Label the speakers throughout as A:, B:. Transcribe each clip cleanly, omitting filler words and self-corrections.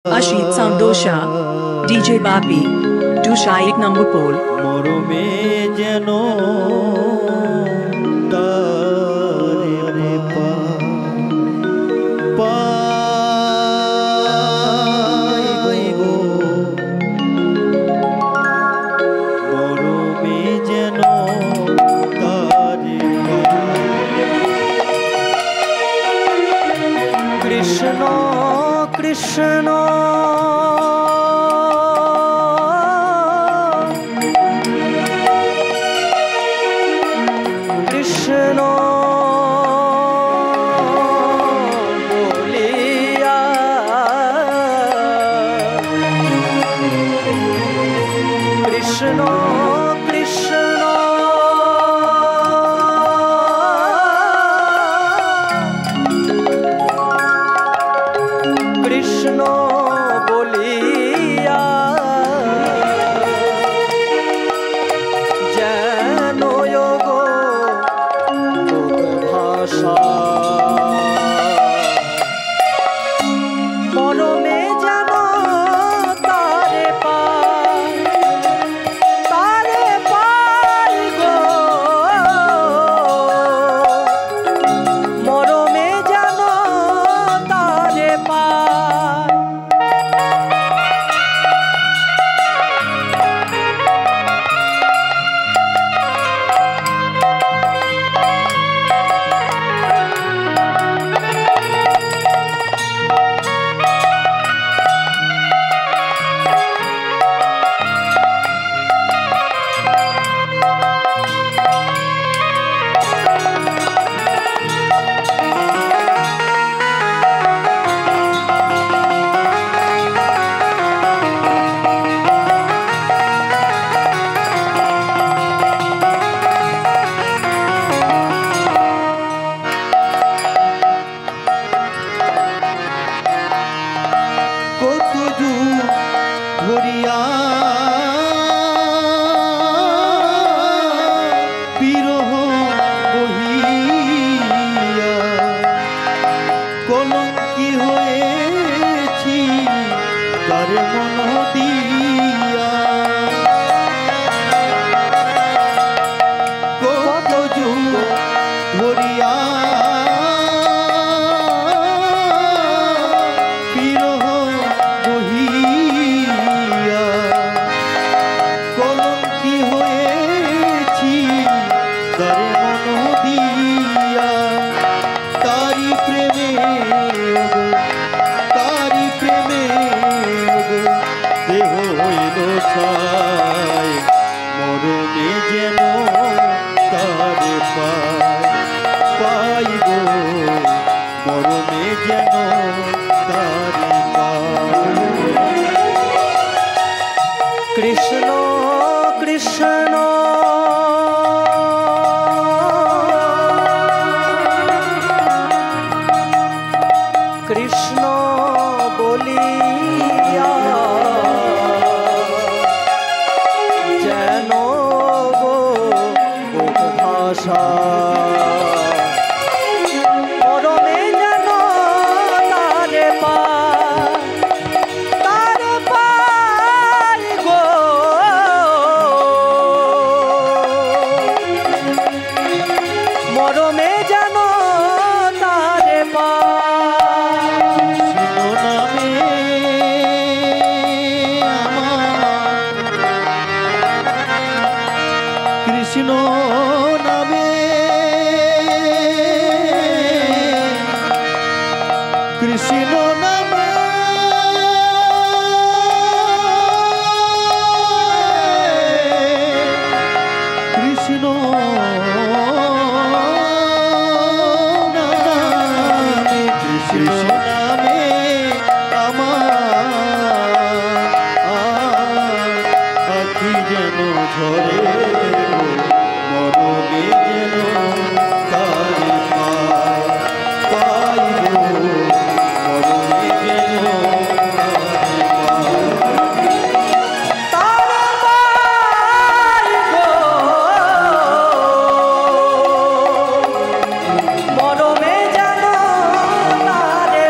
A: Ashit Samdosha, DJ Bapi, Dusha 1 number pole.
B: মরমে যেন তারে পাই গো, মরমে যেন তারে Krishna Krishna Krishna Krishna Krishna boliya jano yogo bhasha morome jano tare pa বিরহ বহিয়া কলঙ্কি হয়েছি তার মন দিয়া কত যুগ ধরিয়া বিরহ বহিয়া কলঙ্কি হয়েছি তারে মন দিয়া তারি প্রেমে দেহ হইল ছাই মরণে যেন তারে পাইব মরণে যেন তারে কৃষ্ণ কৃষ্ণ কৃষ্ণ বলিয়া যেন গো ভাষা মরমে যেন তারে পাই গো মরমে যেন তারে কৃষ্ণ নামে কৃষ্ণ নামে কৃষ্ণ নামে কৃষ্ণ নামে আমার আখি যেন ঝরে মরমে যেন তারে পাইব মরমে যেন মরমে যেন তারে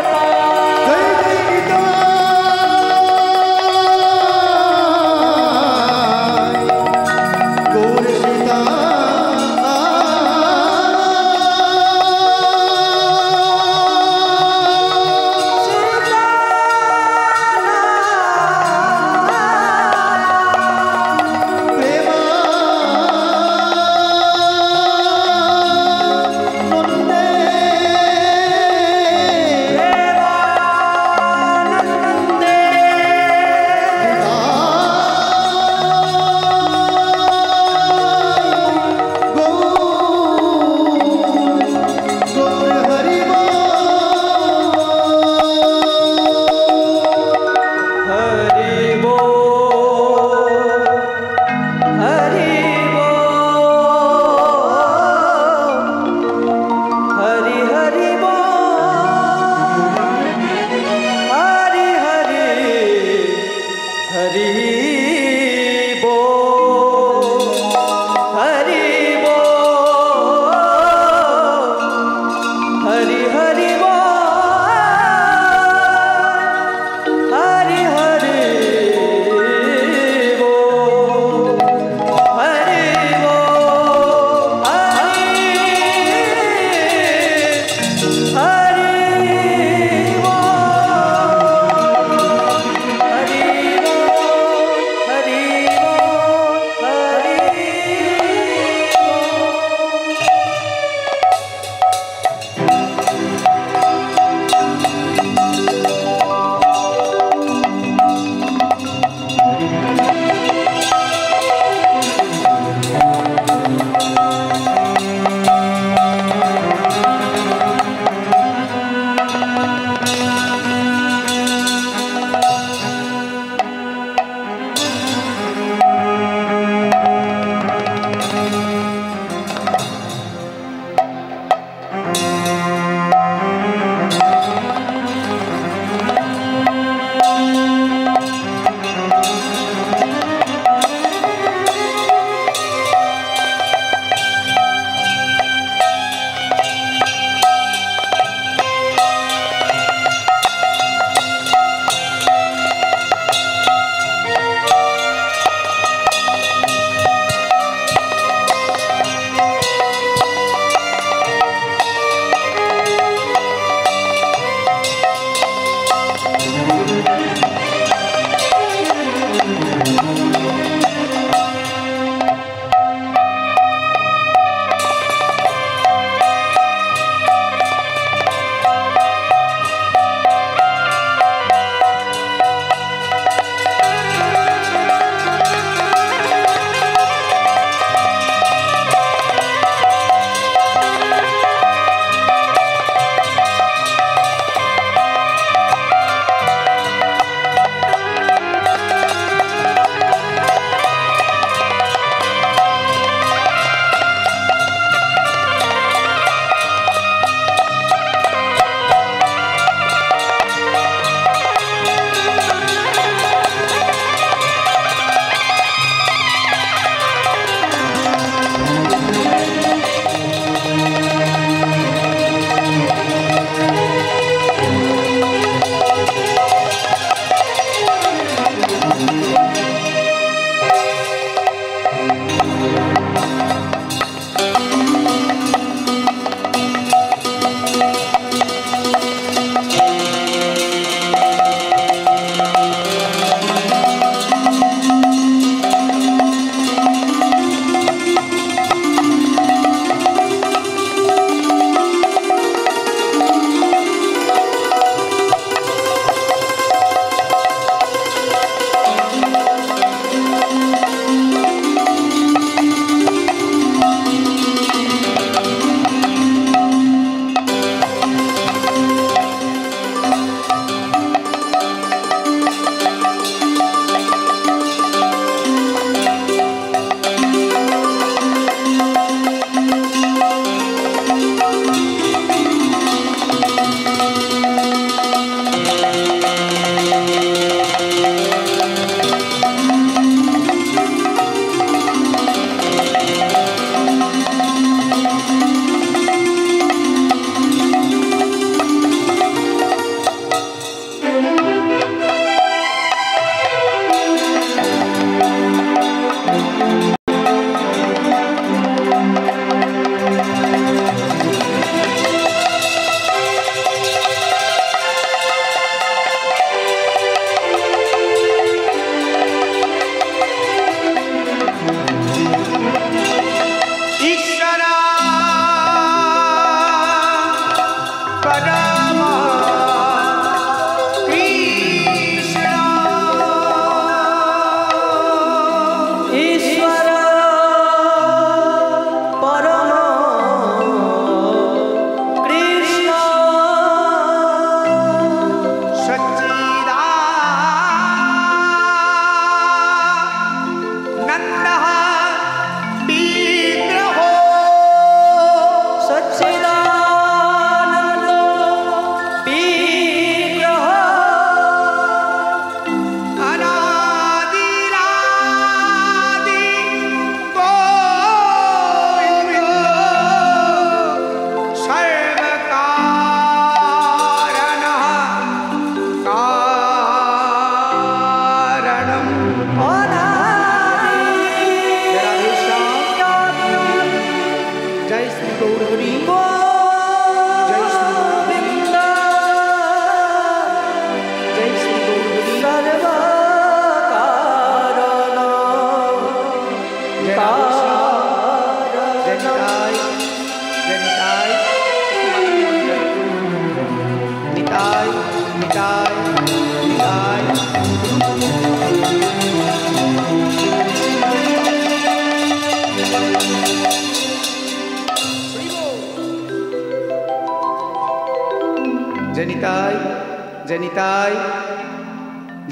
C: जनिताय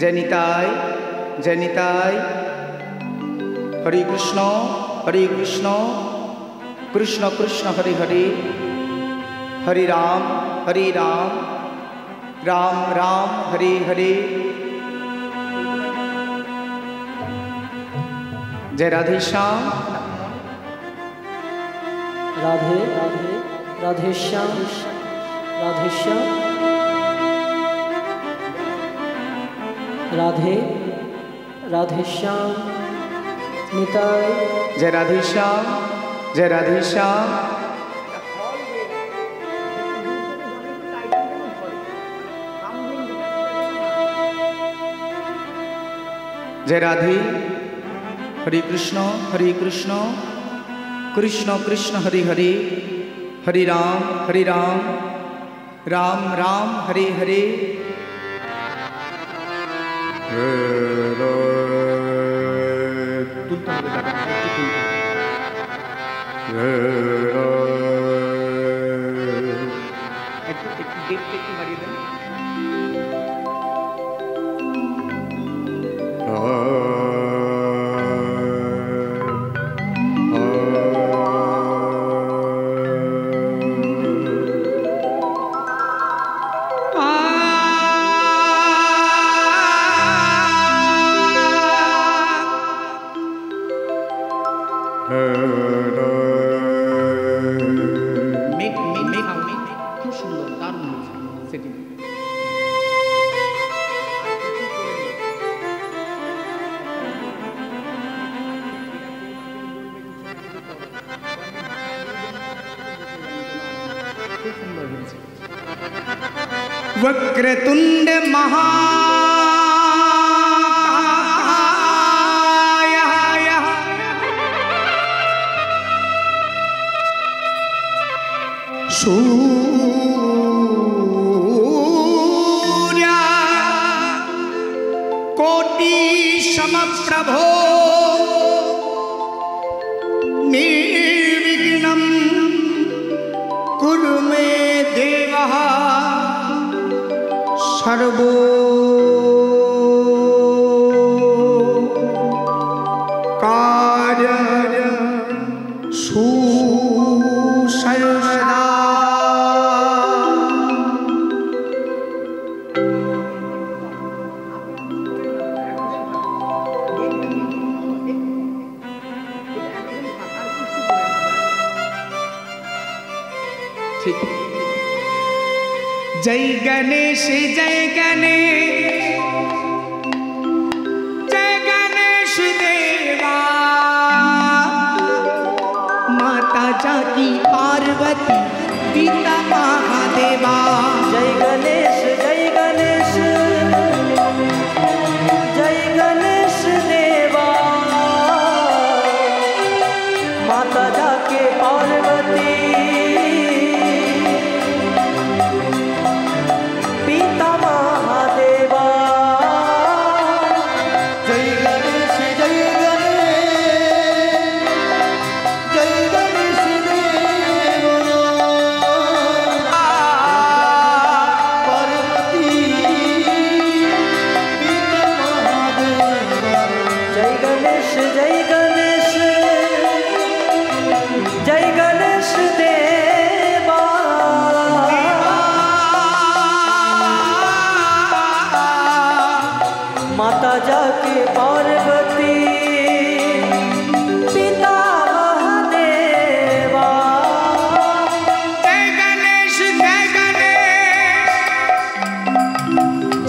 C: जनिताय जनिताय हरे कृष्ण कृष्ण कृष्ण हरे हरे हरे राम राम राम हरे हरे। जय राधे श्याम।
D: राधे राधे राधे श्याम राधे श्याम राधे राधे श्याम निताय।
C: जय राधे श्याम जय राधे श्याम। जय राधे हरे कृष्ण कृष्ण कृष्ण हरे हरे हरे राम राम राम हरे हरे। वक्रतुंड महाकाय सूर्य कोटि समप्रभो निर्विघ्नं कुरु मे देवः सर्वो कार्य सर्वदा। ठीक। जय गणेश जय गणेश देवा माता जाकी पार्वती पिता महादेवा।
D: जय गणेश देवा माता जाके पार्वती पिता महादेवा।
B: जय गणेश देवा पार्वती पिता महादेवा।
D: जय गणेश देवा माता जाके पार्वती पिता महादेवा।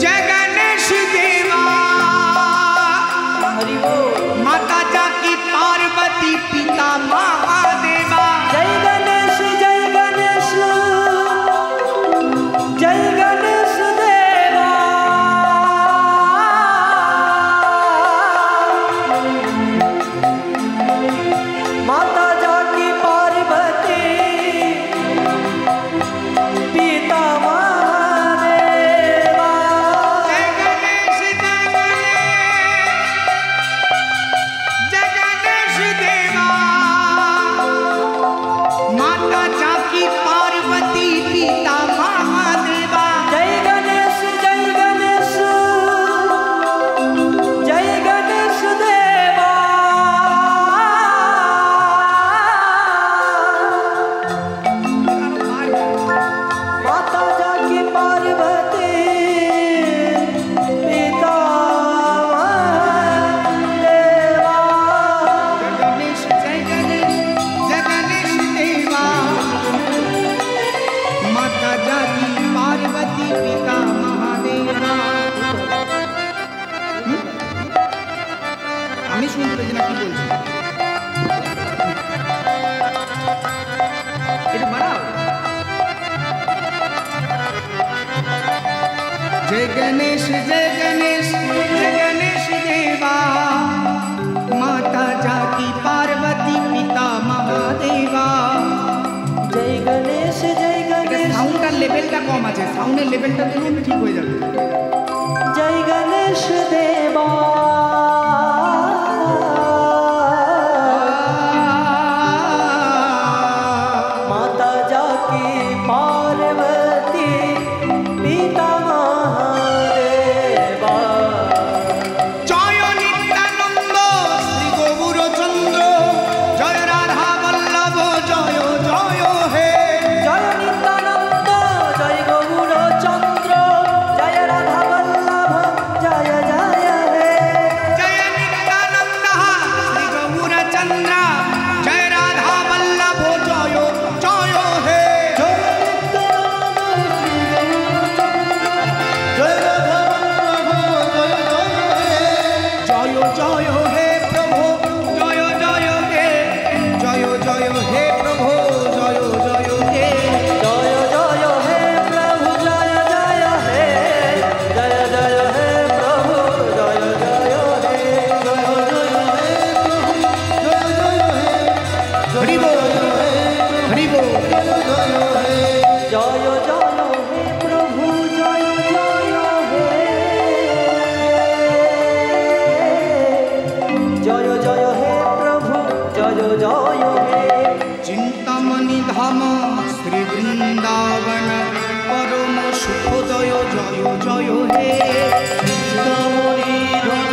C: जय गणेश देवा
D: हरि बोल।
C: माता जाकी पार्वती पिता महादेवा।
D: जय गणेश देवा
C: শুনতে পেয়েছি না কি বলছি। এটা বাড়াও। जय गणेश जय गणेश जय गणेश देवा, माता जाकी पार्वती पिता महादेवा।
D: जय गणेश
C: साउंडर लेवलটা কম আছে, সাউন্ডের লেভেলটা দিলে ঠিক হয়ে যাবে।
D: जय गणेश देवा, माता जाकी पार्वती पिता महादेवा।
C: जय नित्यानंद श्री गौरचंद्र, जय राधा वल्लभ जय जय हे।
D: जय नित्यानंद जय गौरचंद्र, जय राधा वल्लभ जय जय हे।
C: जय नित्यानंद श्री गौरचंद्र, जय राधा वल्लभ जय जय हे। जय जय हे प्रभु जय जय हे, जय जय हे प्रभु जय जय हे।
D: जय जय हे प्रभु जय जय हे, जय जय हे प्रभु जय जय हे।
C: हरि बोल हरि बोल।
D: जय जय हे प्रभु जय जय हे, जय जय हे प्रभु जय जय हे।
C: चिंतामणि धाम श्री वृंदावन, परम सुखोदय जय जय हे।
D: चिंतामणि धाम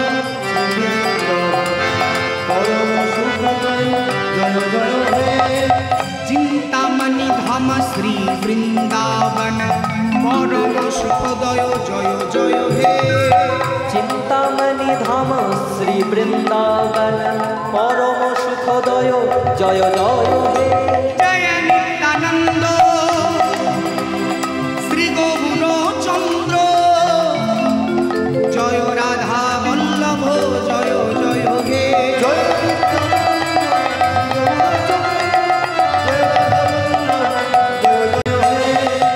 D: परम सुखोदय जय जय हे।
C: चिंतामणि धाम श्री वृंदावन, परम सुखोदय जय जय हे।
D: चिंतामणि धाम श्री वृंदावन, परम सुखोदय जय जय हे।
C: जय नित्यानंद श्री गौरचंद्र, जय राधा वल्लभ जय जय हे।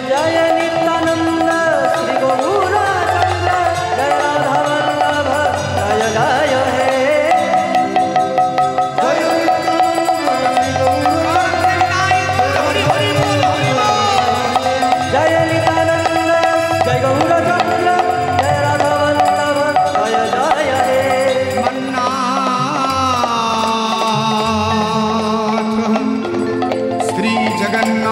D: जय नित्यानंद श्री गौरचंद्र, जय राधा वल्लभ जय जय हे।
C: हरि हरि बोल हरि बोल।
D: जय नित्यानंद जय गौरचंद्र, जय राधा वल्लभ जय जय हे।
C: मन्नाथ श्री जगन्नाथ,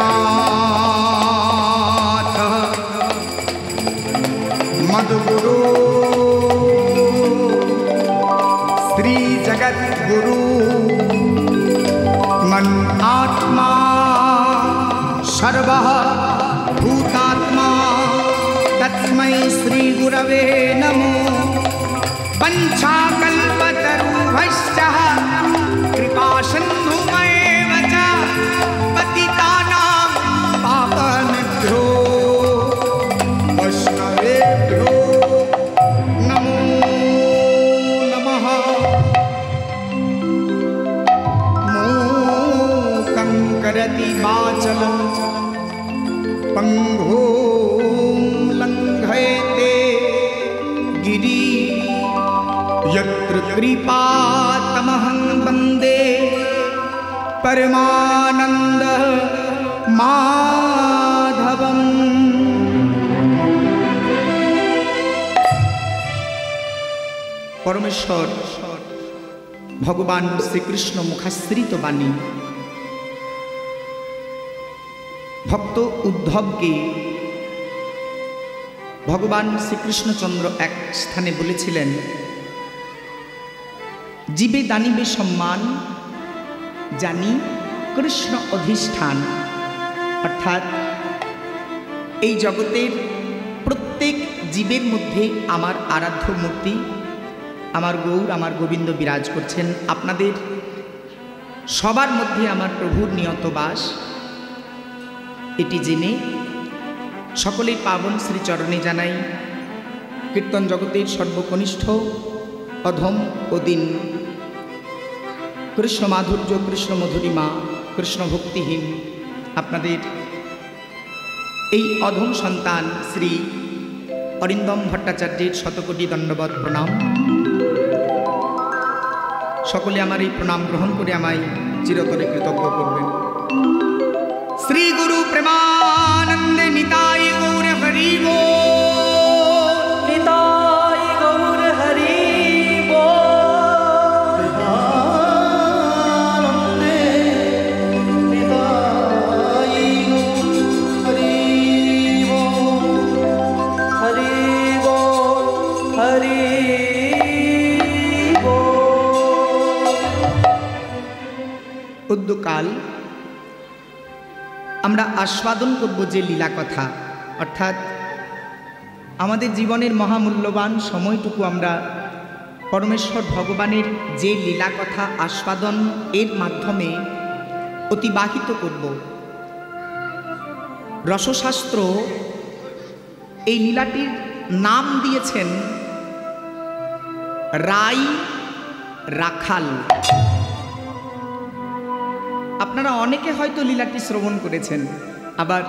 C: मदगुरु श्री जगद्गुरु, मन आत्मा सर्वः भूतात्मा, तस्मै श्री गुरवे नमो। वंशाकल्पतरुभ्यश्च कृपा सिन्धुमेव च, पतितानां पावनेभ्यो वैष्णवेभ्यो नमो नमः। मूकं करति वाचलं पंगुं लङ्घयते गिरि, यत्र कृपातमहं वन्दे परमानंद माधवम्। परमेश्वर भगवान श्रीकृष्ण मुखाश्रित बाणी भक्त उद्धव के भगवान श्रीकृष्णचंद्र एक स्थाने बोलेছিলেন, जीवे दानिबे सम्मान जानी कृष्ण अधिष्ठान। अर्थात এই জগতের প্রত্যেক জীবের মধ্যে আমার আরাধ্য মূর্তি আমার গৌর আমার গোবিন্দ বিরাজ করছেন। আপনাদের সবার মধ্যে আমার প্রভুর নিয়ত বাস, এটি জেনে সকলের পাবন শ্রীচরণে জানাই কীর্তন জগতের সর্বকনিষ্ঠ অধম ও দিন কৃষ্ণ মাধুর্য, কৃষ্ণ মধুরিমা, কৃষ্ণ ভক্তিহীন আপনাদের এই অধম সন্তান শ্রী অরিন্দম ভট্টাচার্যের শতকোটি দণ্ডবত প্রণাম। সকলে আমার এই প্রণাম গ্রহণ করে আমায় চিরতরে কৃতজ্ঞ করবেন। শ্রী গুরু প্রেমানন্দে নিতাই গৌর হরি বল।
D: নিতাই গৌর হরি বল।
B: আনন্দে নিতাই হরি বল।
D: হরি বল, হরি বল।
C: উদ্যকাল আমরা আস্বাদন করব যে লীলা কথা, অর্থাৎ আমাদের জীবনের মহামূল্যবান সময়টুকু আমরা পরমেশ্বর ভগবানের যে লীলা কথা আস্বাদন এর মাধ্যমে অতিবাহিত করব। রসশাস্ত্র এই লীলাটির নাম দিয়েছেন রাই রাখাল। আপনারা অনেকে হয়তো লীলাটি শ্রবণ করেছেন, আবার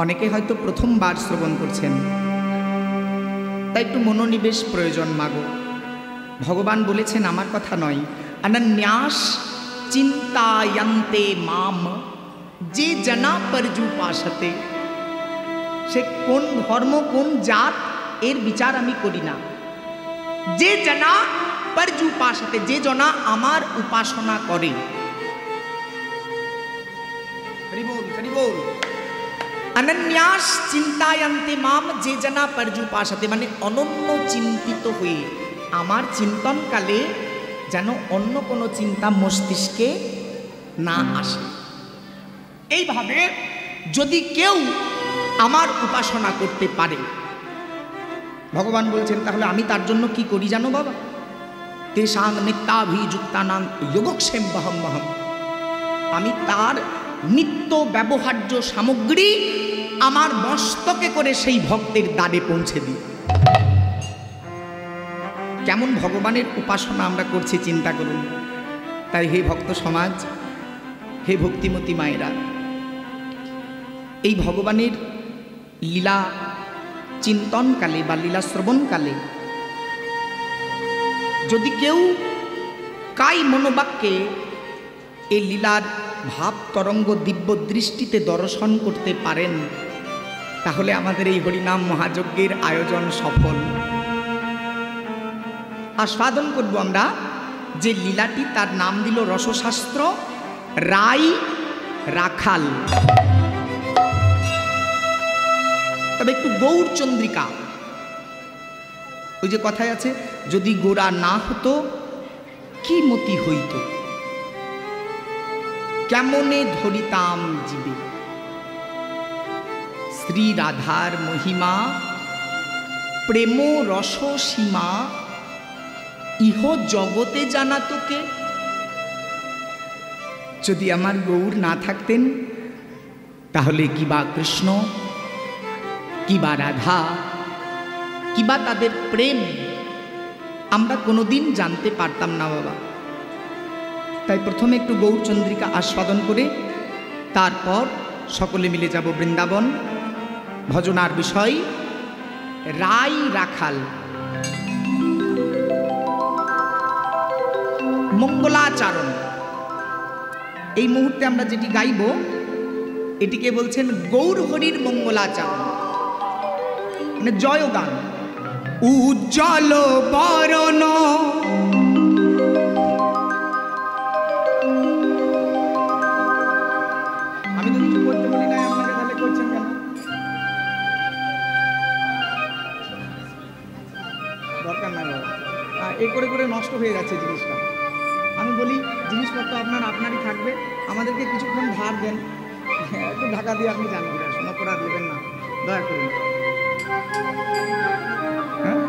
C: অনেকে হয়তো প্রথমবার শ্রবণ করছেন, তাই একটু মনোনিবেশ প্রয়োজন মাগো। ভগবান বলেছেন আমার কথা নয়, অনন্যাস চিন্তায়ন্তে মাম যে জনা পর্যুপাসতে। সে কোন ধর্ম কোন জাত এর বিচার আমি করি না। যে জনা পর্যুপাসতে, যে জনা আমার উপাসনা করে। অনন্যাস চিন্তায়ন্তে মাম যে জনা পর্যুপাসতে, মানে অনন্য চিন্তিত হয়ে আমার চিন্তনকালে যেন অন্য কোনো চিন্তা মস্তিষ্কে না আসে। এইভাবে যদি কেউ আমার উপাসনা করতে পারে, ভগবান বলছেন তাহলে আমি তার জন্য কি করি জানো বাবা? তেষাং নিত্যাভিযুক্তানাং যোগক্ষেম বহম বহম। আমি তার নিত্য ব্যবহার্য সামগ্রী আমার মস্তকে করে সেই ভক্তের দ্বারে পৌঁছে দিই। কেমন ভগবানের উপাসনা আমরা করছি চিন্তা করুন। তাই হে ভক্ত সমাজ, হে ভক্তিমতী মায়েরা, এই ভগবানের লীলা চিন্তনকালে বা লীলা শ্রবণকালে যদি কেউ কাই মনোবাক্যে এই লীলার ভাব তরঙ্গ দিব্য দৃষ্টিতে দর্শন করতে পারেন, তাহলে আমাদের এই হরিনাম মহাযজ্ঞের আয়োজন সফল। আস্বাদন করব আমরা যে লীলাটি, তার নাম দিল রসশাস্ত্র রাই রাখাল। তবে একটু গৌর চন্দ্রিকা, ওই যে কথায় আছে, যদি গোরা না হতো কি মতি হইত, কেমনে ধরিতাম জীবে। শ্রী রাধার মহিমা প্রেম রস সীমা ইহ জগতে জানা তোকে। যদি আমার গৌর না থাকতেন তাহলে কিবা কৃষ্ণ, কিবা রাধা, কিবা তাদের প্রেম আমরা কোনোদিন জানতে পারতাম না বাবা। তাই প্রথমে একটু গৌরচন্দ্রিকা আস্বাদন করে তারপর সকলে মিলে যাব বৃন্দাবন। ভজনার বিষয় রাই রাখাল। মঙ্গলাচরণ, এই মুহূর্তে আমরা যেটি গাইব এটিকে বলছেন গৌর হরির মঙ্গলাচরণ, মানে জয়গান। উজ্জ্বল বরণ আমি তো কিছু করতে বলি না আপনাকে, তাহলে করছেন কেন? দরকার নাই বাবা, এই করে করে নষ্ট হয়ে যাচ্ছে জিনিসটা। আমি বলি জিনিসপত্র আপনারই থাকবে, আমাদেরকে কিছুক্ষণ ধার দেন, একটু ঢাকা দিয়ে আপনি জান ঘুরে আসুন, অপরাধ নেবেন না, দয়া করুন। হ্যাঁ,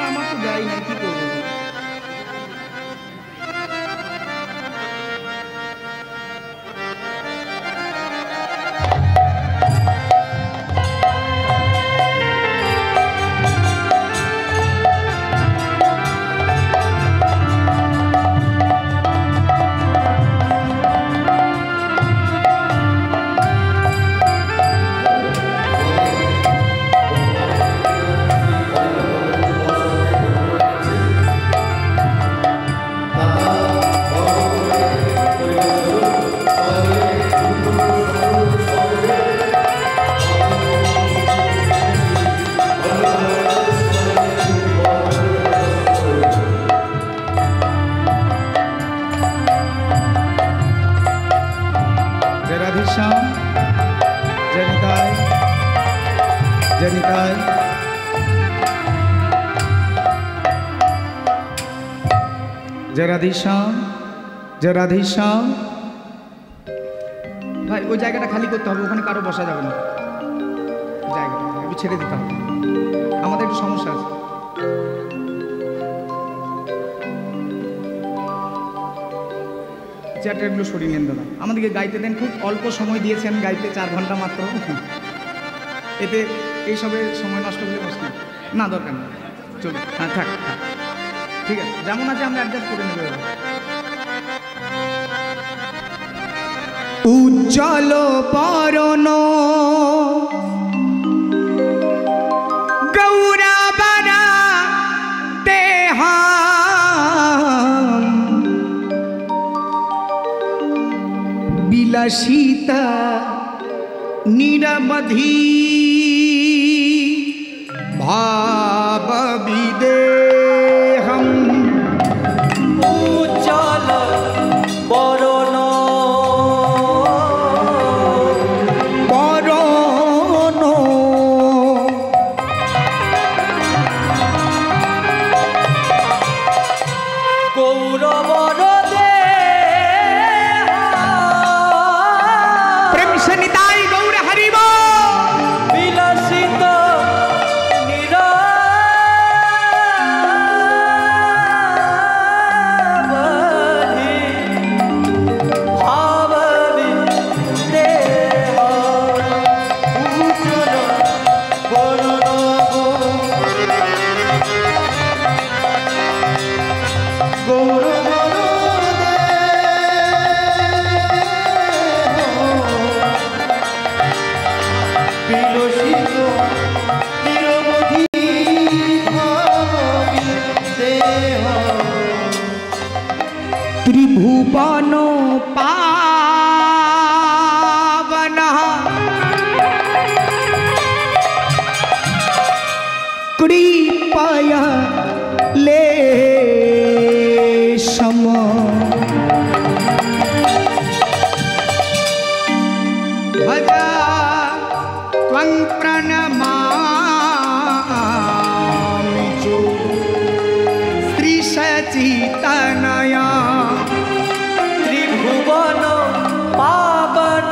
C: আমার তো দেয় নাই, কি করবো? জয় রাধেশ্যাম, জয় রাধেশ্যাম। ভাই ওই জায়গাটা খালি করতে হবে, ওখানে কারো বসা যাবে না, জায়গাটা একটু ছেড়ে দিতে হবে, আমাদের একটু সমস্যা আছে। চেয়ারটা এগুলো সরিয়ে নেন দাদা, আমাদেরকে গাইতে দেন, খুব অল্প সময় দিয়েছেন গাইতে, 4 ঘন্টা মাত্র, এতে এইসবে সময় নষ্ট করলে মুশকিল না, দরকার নেই, চলুন। হ্যাঁ থাক থাক, ঠিক আছে, যেমন আছে আমরা অ্যাডজাস্ট করে নেব। উজ্জ্বল বরণ গৌরবরা দেহা বিলাসিতা নিরবধি ভাব বিদেহম।
D: উজ্জ্বল বরণ
C: বরণ
D: গৌরবর
C: প্রেম সে নিতাই গৌর হরিব
D: বিলাসিত নিরবধি ভাব বিদেহ।
B: উজ্জ্বল বরণ গৌরবর দেহ বিলসিত নিরবধি ভাব বিদেহ।
C: ত্রিভুবন পাবন कृपया ले सम भजा त्वं प्रणमामि जो श्री सचितनया।
D: ত্রিভুবন পাবন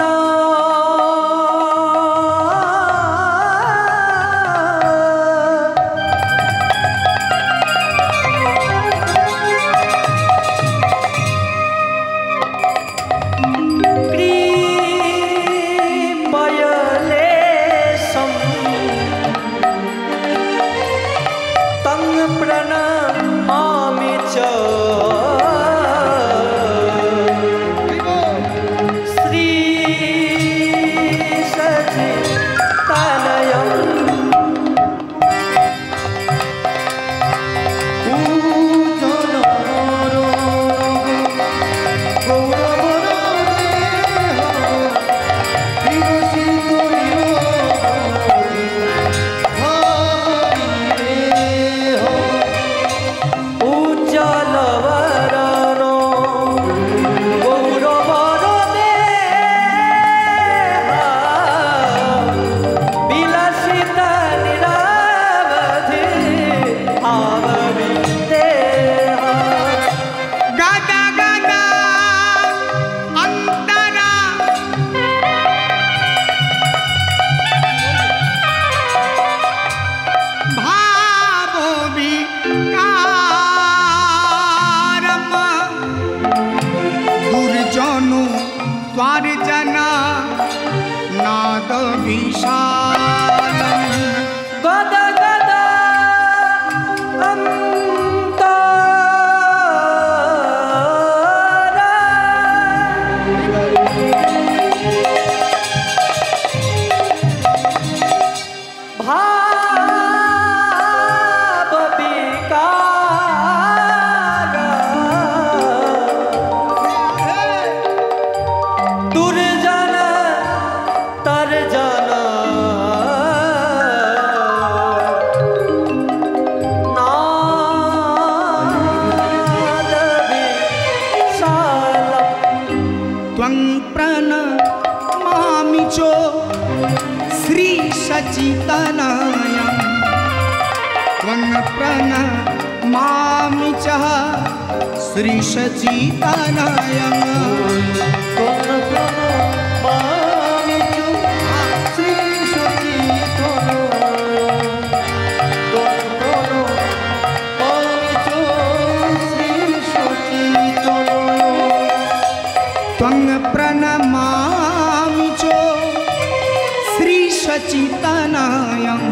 D: कृपयलेशं तं प्रणमामि च श्री सचितनयम्।
B: উজ্জ্বল গৌরবর দেহ বিলসিত নিরবধি ভাব বিদেহ।
D: উজ্জ্বল বরণ গৌরবর দেহ বিলাসিত নিরবধি ভাব বিদেহ।
C: গাগা গাগা অন্তরা ভাব বিকারম দুর্জন ত্বার জনা নাদ বিষাদম।
D: গদ গদ অন্তরা ভাব বিকার দুর্জন তর্জন নাদ বিশালম।
C: त्वं प्रणमामि च श्री सचितनयं त्वं प्रणमामि मामि च श्री सचितानयं त्वं प्रणमामि च श्री सचितानयं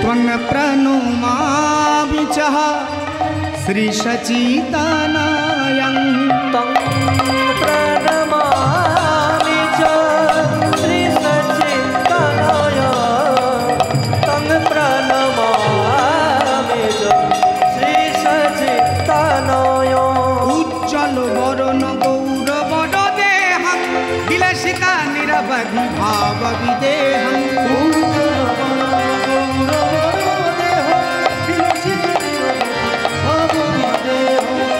C: त्वं प्रणमामि च श्री सचितानयं
D: तं प्रणमामि च श्री सच्चिदानयं तं प्रणमामि च श्री सच्चिदानयं
C: उज्ज्वल वरण गौरवर देहं विलसिता निरवधि भाव विदेहं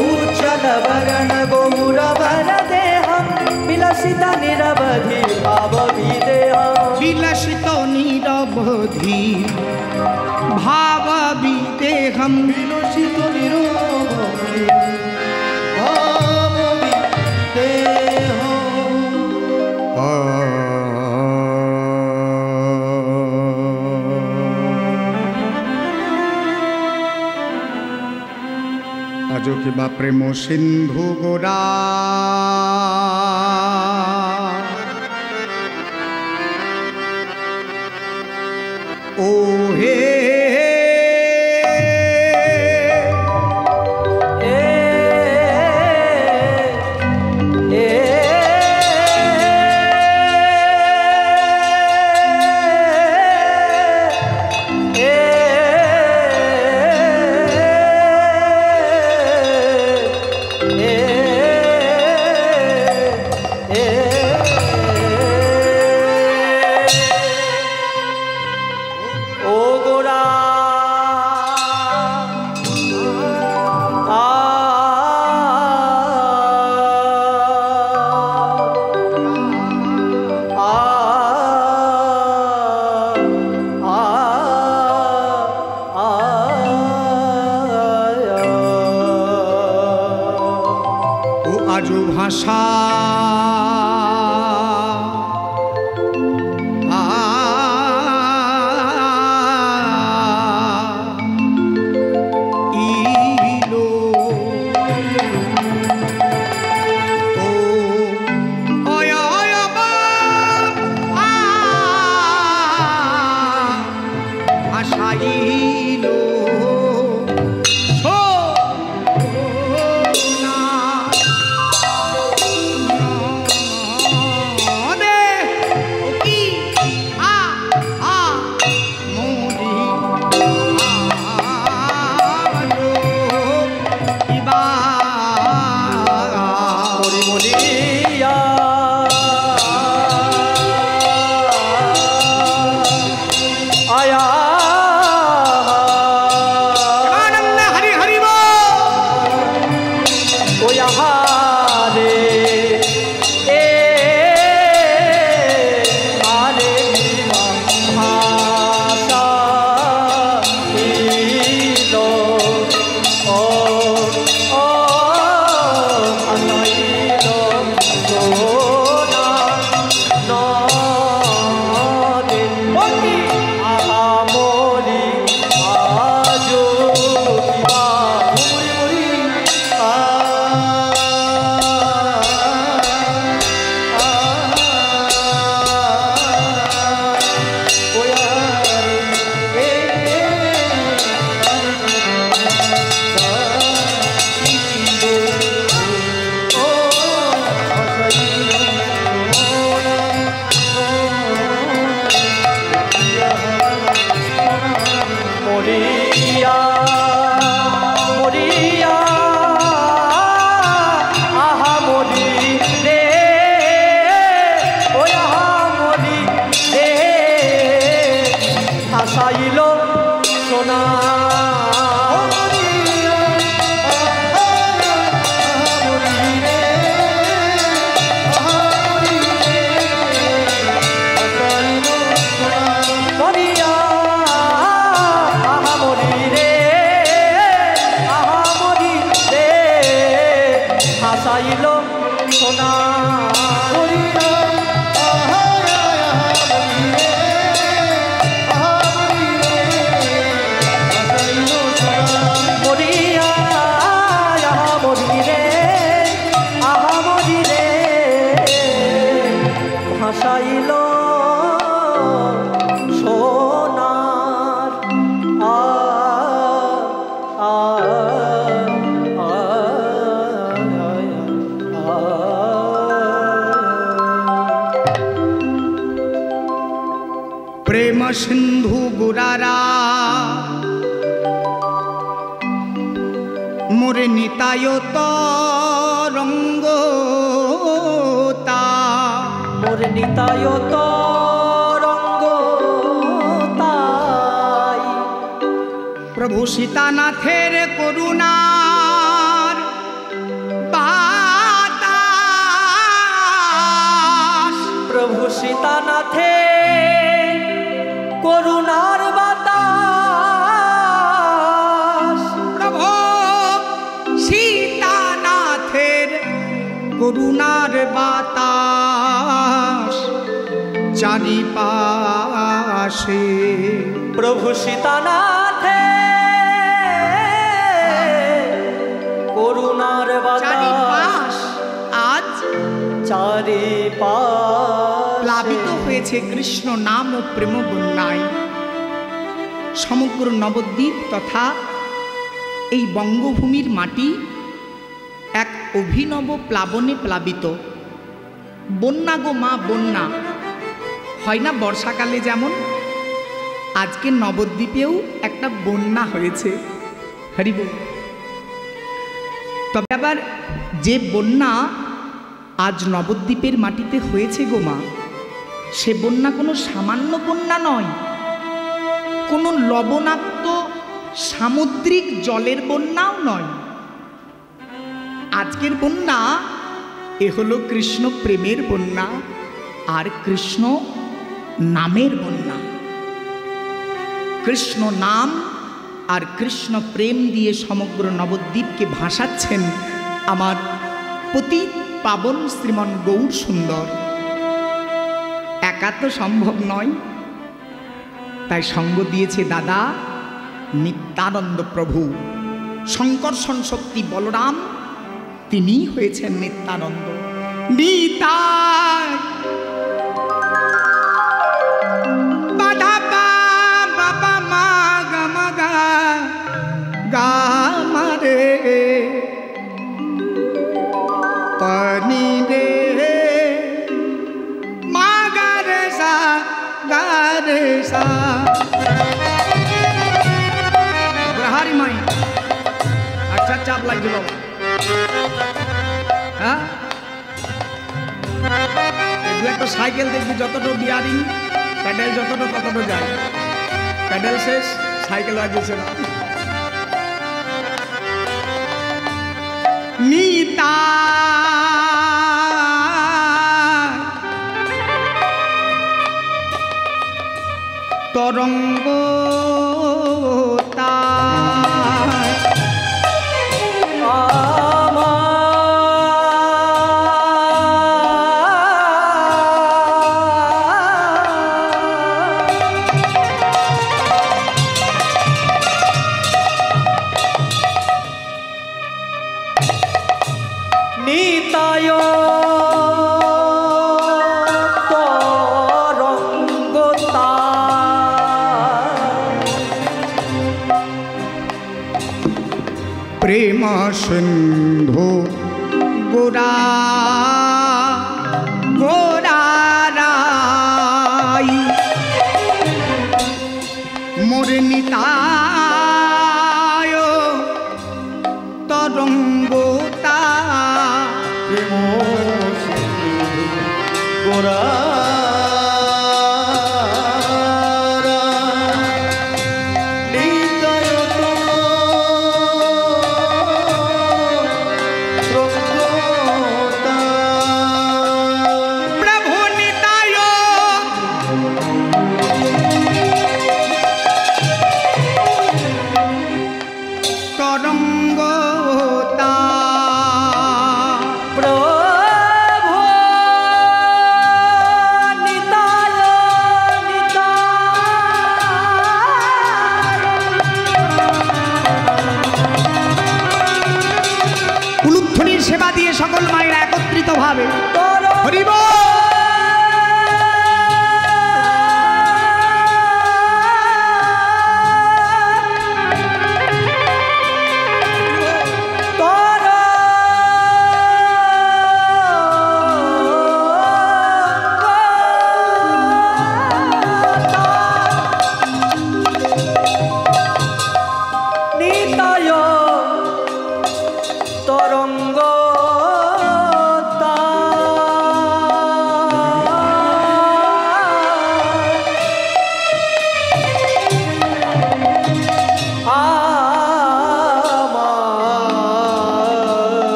D: उज्ज्वलवरण गौरवर देहं विलसित निरवधि भावविदेहं
C: विलसित निरवधि भाव विदेहं
B: विलसित निरवधि भाव विदेहं
C: আজো কিবা প্রেম সিন্ধু গোরা ও হে আজো ভাষা ইলো ও অয় অয় আশাইলো প্রেম সিন্ধু গুরারা মোরে নিতায় তরঙ্গতা
D: মোর নিতায় তরঙ্গতাই
C: প্রভু সীতানাথের করুণার বাতাস
D: প্রভু সীতানাথে করুণার বাতাস
C: প্রভু সীতানাথের করুণার বাতাস চারিপাশে
D: প্রভু সীতানাথে করুণার বাতাস
C: আজ
D: চারিপাশে
C: প্লাবিত হয়েছে কৃষ্ণ নাম ও প্রেম বন্যায়। সমগ্র নবদ্বীপ তথা এই বঙ্গভূমির মাটি এক অভিনব প্লাবনে প্লাবিত। বন্যা গো মা বন্যা, হয় না বর্ষাকালে যেমন, আজকে নবদ্বীপেও একটা বন্যা হয়েছে। হরিব। তবে আবার যে বন্যা আজ নবদ্বীপের মাটিতে হয়েছে গো মা, সে বন্যা কোনো সামান্য বন্যা নয়, কোনো লবণাক্ত সামুদ্রিক জলের বন্যাও নয়। আজকের বন্যা এ হলো কৃষ্ণ প্রেমের বন্যা আর কৃষ্ণ নামের বন্যা। কৃষ্ণ নাম আর কৃষ্ণ প্রেম দিয়ে সমগ্র নবদ্বীপকে ভাসাচ্ছেন আমার পতিত পাবন শ্রীমন গৌর সুন্দর। একা তো সম্ভব নয়, তাই সঙ্গ দিয়েছে দাদা নিত্যানন্দ প্রভু। শঙ্কর্ষণ শক্তি বলরাম তিনি হয়েছেন নিত্যানন্দ। নিতাই বাধা পা বাবা মা গা মা গা গা মা রে পানি রে মা গা রে সা গা রে সা। গ্রহারি মাই আচ্ছা চাপ লাগছিল। হ্যাঁ, দু একটা সাইকেল দেখবি যতটা বিয়ারিং প্যাডেল যতটা ততটা যায়, প্যাডেল শেষ সাইকেল বাজছে না। নিতা তরঙ্গ
D: নিতায় তরঙ্গতা
C: প্রেম সিন্ধু গোরা গোরারাই মোর নিতায় তরঙ্গতা
B: প্রেম সিন্ধু গোরা
C: সেবা দিয়ে সকল মায়েরা একত্রিত ভাবে হরিব।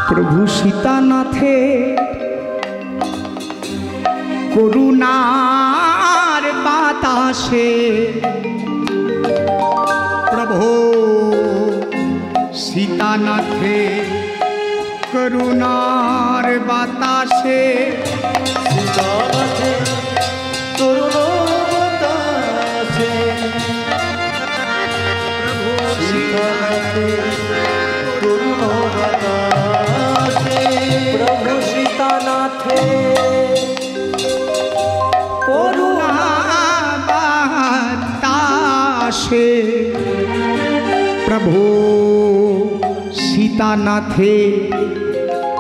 C: প্রভু সীতানাথে করুণার বাতাসে, প্রভু সীতানাথে করুণার বাতাসে,
D: সীতানাথে করুণার বাতাসে,
C: প্রভু
D: সীতানাথে করুণার বাতাসে, প্রভু সীতানাথে
C: করুণার বাতাসে, প্রভু সীতানাথে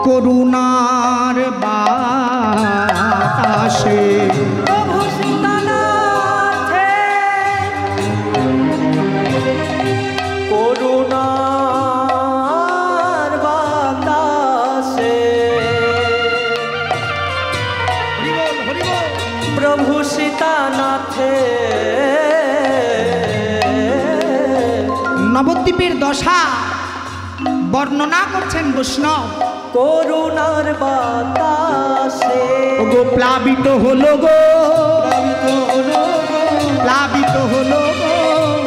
C: করুণার বাতাসে,
D: প্রভু সীতানাথে করুণার বাতাসে, প্রভু সীতানাথে
C: নবদ্বীপের দশা বর্ণনা করছেন বৈষ্ণব।
D: করুণার বাতাসে,
C: ওগো প্লাবিত হলো গো, প্লাবিত হলো গো,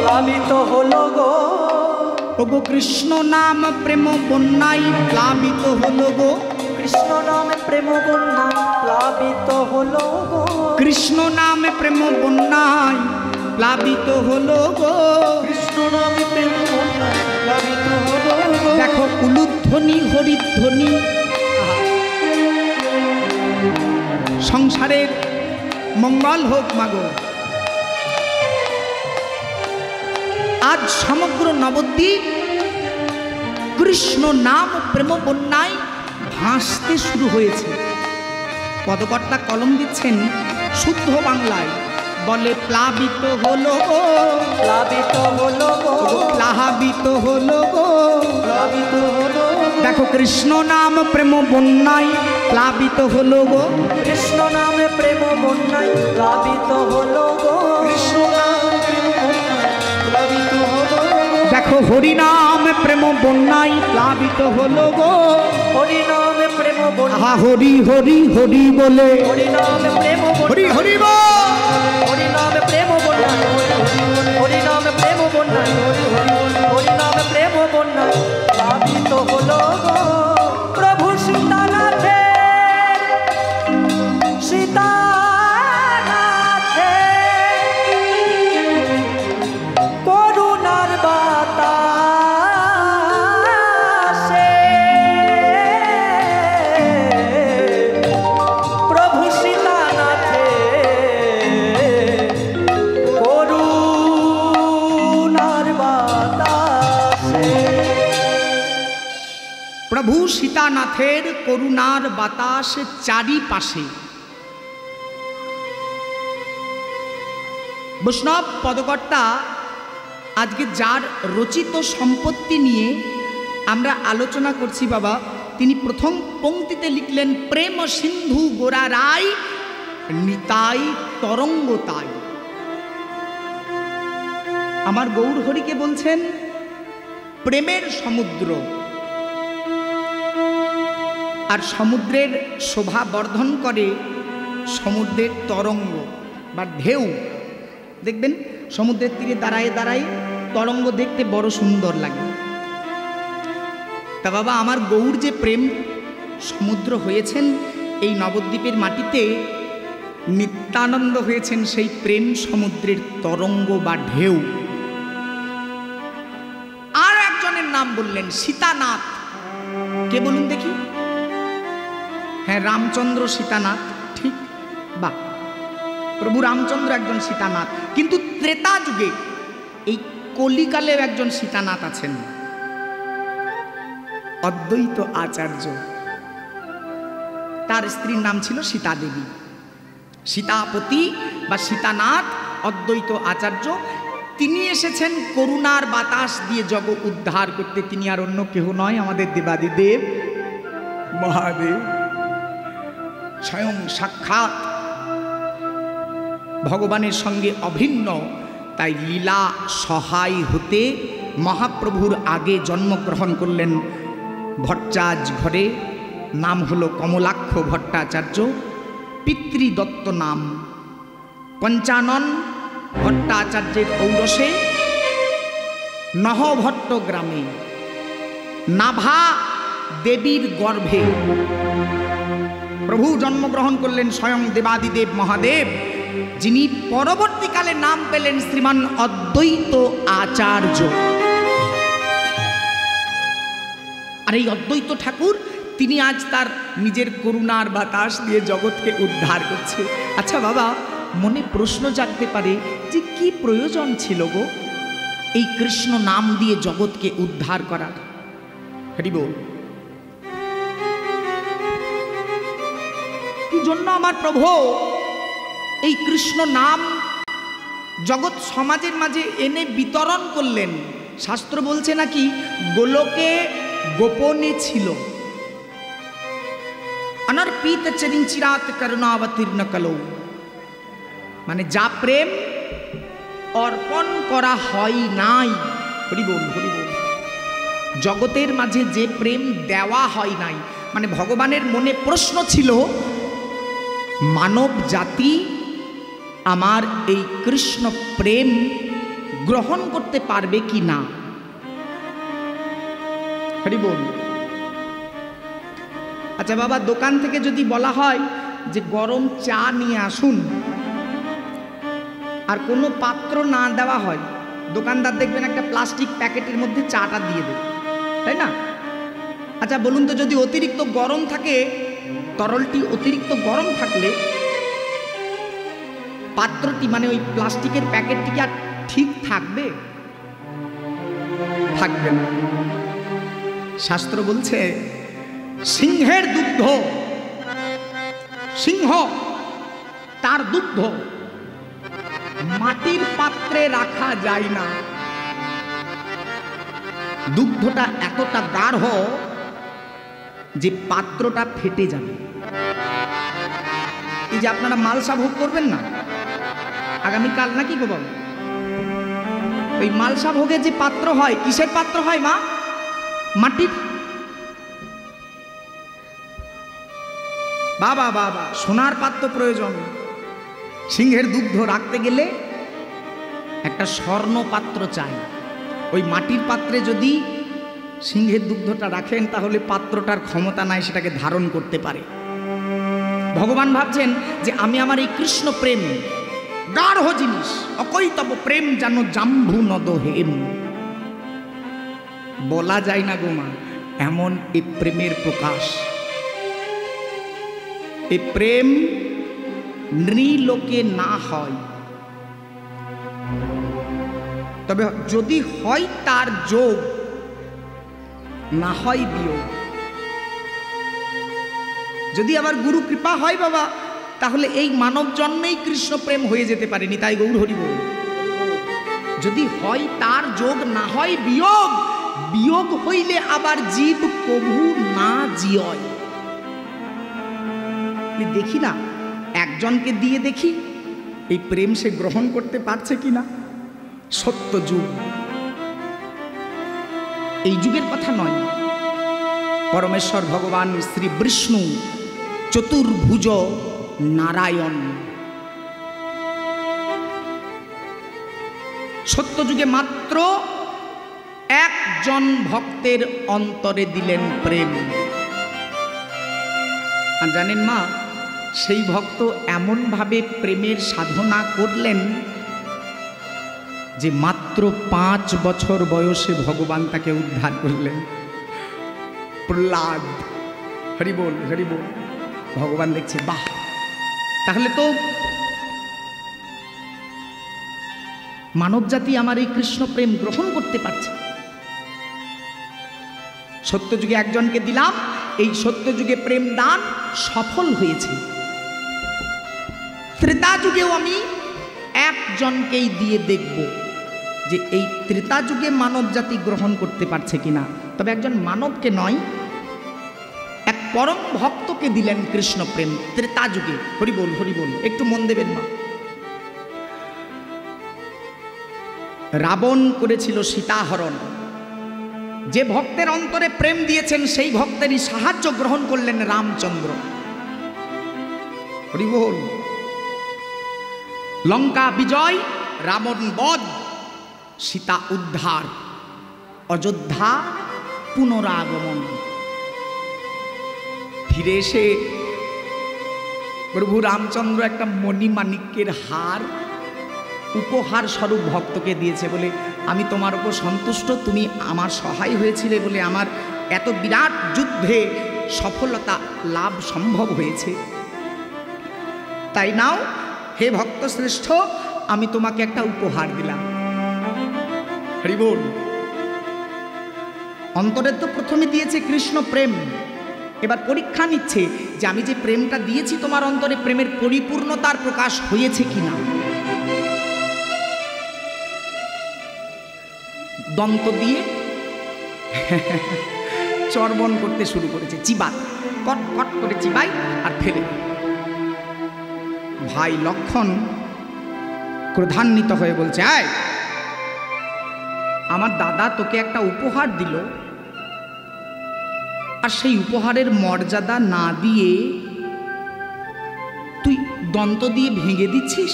D: প্লাবিত হলো গো,
C: ওগো কৃষ্ণ নাম প্রেম বন্যায় প্লাবিত হলো গো,
D: কৃষ্ণ নামে প্রেম বন্যা প্লাবিত হলো গো,
C: কৃষ্ণ নামে প্রেম বন্যায় প্লাবিত হলো গো,
D: কৃষ্ণ নামে প্রেম বন্যা প্লাবিত হলো গো।
C: দেখো উলুধ্বনি হরিধ্বনি, সংসারের মঙ্গল হোক মাগো। আজ সমগ্র নবদ্বীপ কৃষ্ণ নাম প্রেম বন্যায় ভাসতে শুরু হয়েছে। পদকর্তা কলম দিচ্ছেন শুদ্ধ বাংলায়, বলে প্লাবিত হলো গো,
D: প্লাবিত হলো গো,
C: প্লাবিত হলো গো,
D: প্লাবিত হলো গো।
C: দেখো কৃষ্ণ নাম প্রেম বন্যায় প্লাবিত হলো গো,
D: কৃষ্ণ নামে প্রেম বন্যায় প্লাবিত হলো গো, কৃষ্ণ নামে প্রেম বন্যায় প্লাবিত হলো গো।
C: দেখো হরি নাম প্রেম বন্যায় প্লাবিত হলো গো,
D: হরি নামে প্রেম বন্যা,
C: আহা হরি হরি হরি বলে,
D: হরি নামে প্রেম
C: হরি
D: বন্যা,
C: হরি বল,
D: হরি নামে প্রেম বন্যা, হরি নামে প্রেম বন্যা, হরি নামে প্রেম বন্যা প্লাবিত হলো গো। প্রভু সীতানাথে, সীতানাথে করুণার বাতাসে, প্রভু সীতানাথে করুণার বাতাসে,
C: প্রভু সীতানাথের করুণার বাতাস চারিপাশে। বৈষ্ণব পদকর্তা আজকে যার রচিত সম্পত্তি নিয়ে আমরা আলোচনা করছি বাবা, তিনি প্রথম পংক্তিতে লিখলেন, প্রেম সিন্ধু গোরা রায় নিতাই তরঙ্গ তাই। আমার গৌর হরিকে বলছেন প্রেমের সমুদ্র, আর সমুদ্রের শোভা বর্ধন করে সমুদ্রের তরঙ্গ বা ঢেউ। দেখবেন সমুদ্রের তীরে দাঁড়ায় দাঁড়ায় তরঙ্গ দেখতে বড় সুন্দর লাগে। তা বাবা, আমার গৌর যে প্রেম সমুদ্র হয়েছেন এই নবদ্বীপের মাটিতে, নিত্যানন্দ হয়েছেন সেই প্রেম সমুদ্রের তরঙ্গ বা ঢেউ। আর একজনের নাম বললেন সীতানাথ। কে বলুন দেখি? হ্যাঁ, রামচন্দ্র সীতানাথ, ঠিক। বা প্রভু রামচন্দ্র একজন সীতানাথ, কিন্তু ত্রেতা যুগে এই কলিকালের একজন সীতানাথ আছেন, অদ্বৈত আচার্য। তার স্ত্রীর নাম ছিল সীতা দেবী। সীতাপতি বা সীতানাথ অদ্বৈত আচার্য, তিনি এসেছেন করুণার বাতাস দিয়ে জগৎ উদ্ধার করতে। তিনি আর অন্য কেহ নয়, আমাদের দেবাদিদেব মহাদেব, স্বয়ং সাক্ষাৎ ভগবানের সঙ্গে অভিন্ন। তাই লীলা সহায় হতে মহাপ্রভুর আগে জন্মগ্রহণ করলেন ভট্টাচ ঘরে, নাম হলো কমলাক্ষ ভট্টাচার্য, পিতৃদত্ত নাম। পঞ্চানন ভট্টাচার্যের ঔরসে নহভট্ট গ্রামে নাভা দেবীর গর্ভে প্রভু জন্মগ্রহণ করলেন, স্বয়ং দেবাদিদেব মহাদেব, যিনি পরবর্তীকালে নাম পেলেন শ্রীমান অদ্বৈত আচার্য। আর এই অদ্বৈত ঠাকুর তিনি আজ তার নিজের করুণার বাতাস দিয়ে জগৎকে উদ্ধার করছে। আচ্ছা বাবা, মনে প্রশ্ন জাগতে পারে যে কি প্রয়োজন ছিল গো এই কৃষ্ণ নাম দিয়ে জগৎকে উদ্ধার করার? হরি বল। কি জন্য আমার প্রভু এই কৃষ্ণ নাম জগৎ সমাজের মাঝে এনে বিতরণ করলেন? শাস্ত্র বলছে নাকি গোলকে গোপনে ছিল। অনর্পিত চরিঞ্চিরাত করুণাবতীর্ণ কলো, মানে যা প্রেম অর্পণ করা হয় নাই, হরি বল হরি বল, জগতের মাঝে যে প্রেম দেওয়া হয় নাই, মানে ভগবানের মনে প্রশ্ন ছিল মানব জাতি আমার এই কৃষ্ণ প্রেম গ্রহণ করতে পারবে কি না। হরি বল। আচ্ছা বাবা, দোকান থেকে যদি বলা হয় যে গরম চা নিয়ে আসুন, আর কোনো পাত্র না দেওয়া হয়, দোকানদার দেখবেন একটা প্লাস্টিক প্যাকেটের মধ্যে চাটা দিয়ে দেবে, তাই না? আচ্ছা বলুন তো, যদি অতিরিক্ত গরম থাকে, তরলটি অতিরিক্ত গরম থাকলে পাত্রটি মানে ওই প্লাস্টিকের প্যাকেটটি কি আর ঠিক থাকবে? থাকবে না। শাস্ত্র বলছে সিংহের দুগ্ধ, সিংহ তার দুগ্ধ মাটির পাত্রে রাখা যায় না। দুগ্ধটা এতটা গাঢ় যে পাত্রটা ফেটে যাবে। এই যে আপনারা মালসা ভোগ করবেন না আগামীকাল, নাকি গো বাবা? ওই মালসা ভোগে যে পাত্র হয়, কিসের পাত্র হয় মা? মাটির। বাবা বাবা, সোনার পাত্র প্রয়োজন। সিংহের দুগ্ধ রাখতে গেলে একটা স্বর্ণ পাত্র চাই। ওই মাটির পাত্রে যদি সিংহের দুগ্ধটা রাখেন, তাহলে পাত্রটার ক্ষমতা নাই সেটাকে ধারণ করতে পারে। ভগবান ভাবছেন যে আমি আমার এই কৃষ্ণ প্রেম, গাঢ় জিনিস, অকৈতব প্রেম যেন জাম্বু নদ হেম, বলা যায় না গোমা, এমন এই প্রেমের প্রকাশ। এই প্রেম নৃলোকে না হয়, তবে যদি হয় তার যোগ, না হয় বিয়োগ। যদি আবার গুরু কৃপা হয় বাবা, তাহলে এই মানব জন্মেই কৃষ্ণ প্রেম হয়ে যেতে পারেনি। তাই গৌর হরি বল। যদি হয় তার যোগ, না হয় বিয়োগ, বিয়োগ হইলে আবার জীব কভু না জিয়। দেখি না, একজনকে দিয়ে দেখি এই প্রেম সে গ্রহণ করতে পারছে কিনা। সত্য যুগ, এই যুগের কথা নয়। পরমেশ্বর ভগবান শ্রী বিষ্ণু চতুর্ভুজ নারায়ণ সত্য যুগে মাত্র একজন ভক্তের অন্তরে দিলেন প্রেম। আর জানেন মা, সেই ভক্ত এমনভাবে প্রেমের সাধনা করলেন যে মাত্র 5 বছর বয়সে ভগবান তাকে উদ্ধার করলেন। প্রহ্লাদ, হরি বল হরি বল। ভগবান দেখছে, বাহ, তাহলে তো মানব জাতি আমার এই কৃষ্ণ প্রেম গ্রহণ করতে পারছে। সত্যযুগে একজনকে দিলাম, এই সত্যযুগে প্রেম দান সফল হয়েছে। ত্রেতা যুগেও আমি একজনকেই দিয়ে দেখব যে এই ত্রেতা যুগে মানব জাতি গ্রহণ করতে পারছে কিনা। তবে একজন মানবকে নয়, এক পরম ভক্তকে দিলেন কৃষ্ণ প্রেম ত্রেতা যুগে। হরি বল হরি বল। একটু মন দেবেন মা। রাবণ করেছিল সীতাহরণ, যে ভক্তের অন্তরে প্রেম দিয়েছেন সেই ভক্তেরই সাহায্য গ্রহণ করলেন রামচন্দ্র। হরি বল। লঙ্কা বিজয়, রাবণ বধ, সীতা উদ্ধার, অযোধ্যা পুনরাগমন। ফিরে এসে প্রভু রামচন্দ্র একটা মণিমাণিক্যের হার উপহার স্বরূপ ভক্তকে দিয়েছে, বলে আমি তোমার উপর সন্তুষ্ট, তুমি আমার সহায় হয়েছিলে বলে আমার এত বিরাট যুদ্ধে সফলতা লাভ সম্ভব হয়েছে। তাই নাও হে ভক্ত শ্রেষ্ঠ, আমি তোমাকে একটা উপহার দিলাম। হরি বল। অন্তরে তো প্রথমে দিয়েছে কৃষ্ণ প্রেম, এবার পরীক্ষা নিচ্ছে যে আমি যে প্রেমটা দিয়েছি তোমার অন্তরে, প্রেমের পরিপূর্ণতার প্রকাশ হয়েছে কিনা। দন্ত দিয়ে চর্বণ করতে শুরু করেছে, চিবাত, কট কট করে চিবাই আর ফেলে। ভাই লক্ষণ ক্রোধান্বিত হয়ে বলছে, আয় আমার দাদা তোকে একটা উপহার দিল, আর সেই উপহারের মর্যাদা না দিয়ে তুই দন্ত দিয়ে ভেঙে দিচ্ছিস।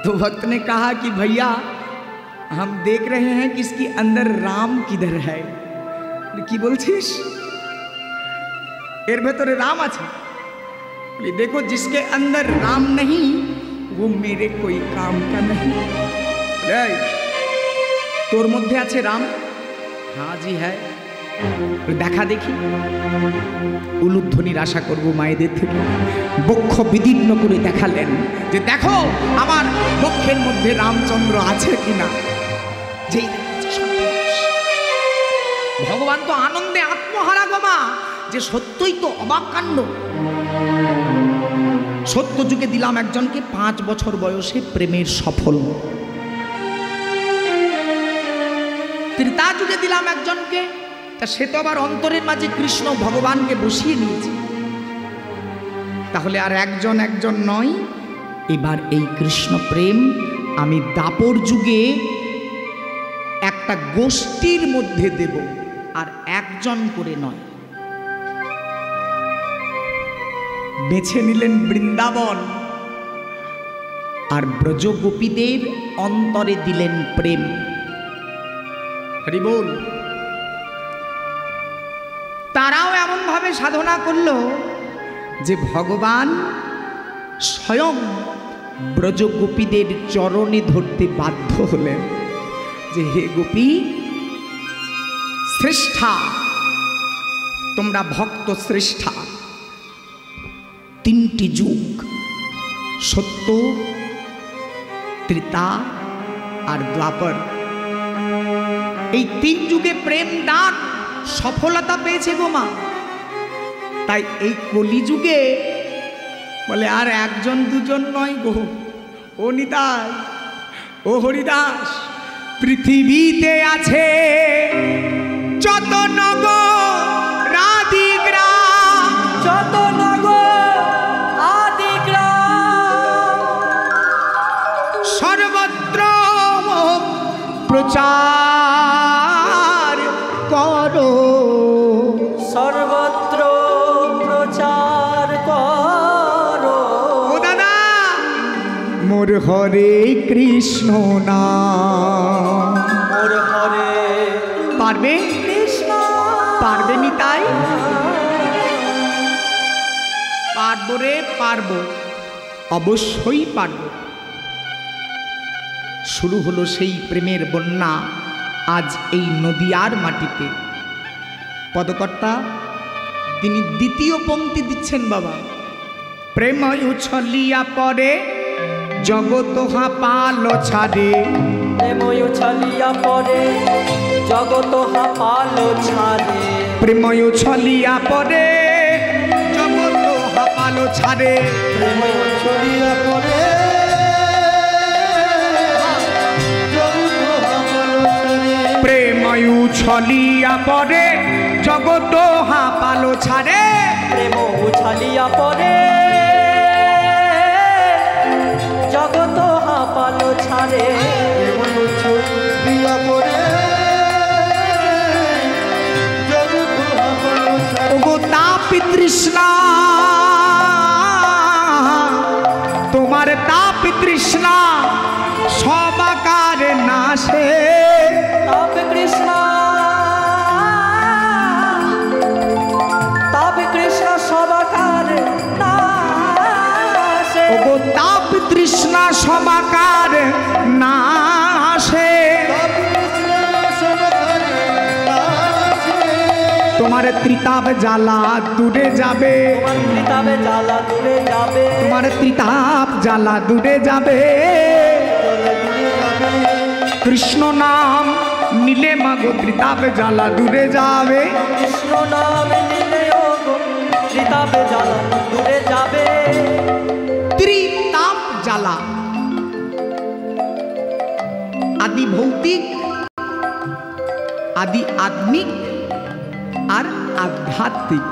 C: तो भक्त ने कहा कि भैया हम देख रहे हैं कि इसके अंदर राम किधर है। কি বলছিস? এর ভেতরে রাম আছে। देखो जिसके अंदर राम नहीं वो मेरे कोई काम का नहीं। তোর মধ্যে আছে রাম? हाँ जी है। দেখা দেখি। উলুধ্বনির আশা করব মায়েদের থেকে। বক্ষ বিদীর্ণ করে দেখালেন যে দেখো আমার বক্ষের মধ্যে রামচন্দ্র আছে কিনা। যেই ভগবান তো আনন্দে আত্মহারা গোমা, যে সত্যই তো অবাক কাণ্ড। সত্য যুগে দিলাম একজনকে 5 বছর বয়সে প্রেমের সফল, ত্রেতা যুগে দিলাম একজনকে, তা সে তো আবার অন্তরের মাঝে কৃষ্ণ ভগবানকে বসিয়ে নিয়েছে। তাহলে আর একজন একজন নয়, এবার এই কৃষ্ণ প্রেম আমি দাপর যুগে একটা গোষ্ঠীর মধ্যে দেব, আর একজন করে নয়। বেছে নিলেন বৃন্দাবন, আর ব্রজগোপীদের অন্তরে দিলেন প্রেম। হরি বল। তারাও এমনভাবে সাধনা করল যে ভগবান স্বয়ং ব্রজগোপীদের চরণে ধরতে বাধ্য হলেন যে হে গোপী শ্রেষ্ঠা, তোমরা ভক্ত শ্রেষ্ঠা। 3টি যুগ, সত্য, ত্রেতা আর দ্বাপর, এই 3 যুগে প্রেম দান সফলতা পেয়েছে গোমা। তাই এই কলিযুগে বলে আর একজন দুজন নয় গো, ও নিতাই, ও হরিদাস, পৃথিবীতে আছে যত নগর আদি গ্রাম,
D: যত নগর আদি গ্রাম,
C: সর্বত্র প্রচার করো,
D: সর্বত্র প্রচার করো।
C: ও দাদা মোর হরে কৃষ্ণ নাম।
D: মোর হরে
C: পারবে
D: কৃষ্ণ,
C: পারবে নিতাই? পারবো রে পারবো, অবশ্যই পারবো। শুরু হলো সেই প্রেমের বন্যা আজ এই নদিয়ার মাটিতে। পদকর্তা তিনি দ্বিতীয় পংক্তি দিচ্ছেন বাবা। প্রেম উছলিয়া পরে জগৎ হাপাল ছাড়ে,
D: প্রেম উছলিয়া পরে জগৎ হাপাল ছাড়ে,
C: প্রেম উছলিয়া পরে জগৎ হাপাল ছাড়ে,
D: প্রেম
B: ছড়িয়া পড়ে
C: প্রেম উছলিয়া পরে জগৎ হাপাল ছাড়ে,
D: প্রেম উছলিয়া পরে জগৎ হাপাল ছাড়ে,
B: ছড়িয়া পড়ে
C: তৃষ্ণা, তোমার তাপ তৃষ্ণা সবাকার নাশে।
D: তাপ কৃষ্ণ, তাপ কৃষ্ণ সবাকার নাশে।
C: ওগো তাপ তৃষ্ণা সবাকার নাশে। তোমার ত্রিতাপ জ্বালা দূরে যাবে,
D: তোমার ত্রিতাপে জ্বালা দূরে যাবে,
C: তোমার ত্রিতাপ জ্বালা দূরে যাবে। কৃষ্ণ নাম নিলে মাগো ত্রিতাপ জ্বালা দূরে যাবে।
D: কৃষ্ণ নাম নিলে ওগো ত্রিতাপে জ্বালা দূরে যাবে।
C: ত্রিতাপ জ্বালা আদি ভৌতিক, আদি আত্মিক আর আধ্যাত্মিক।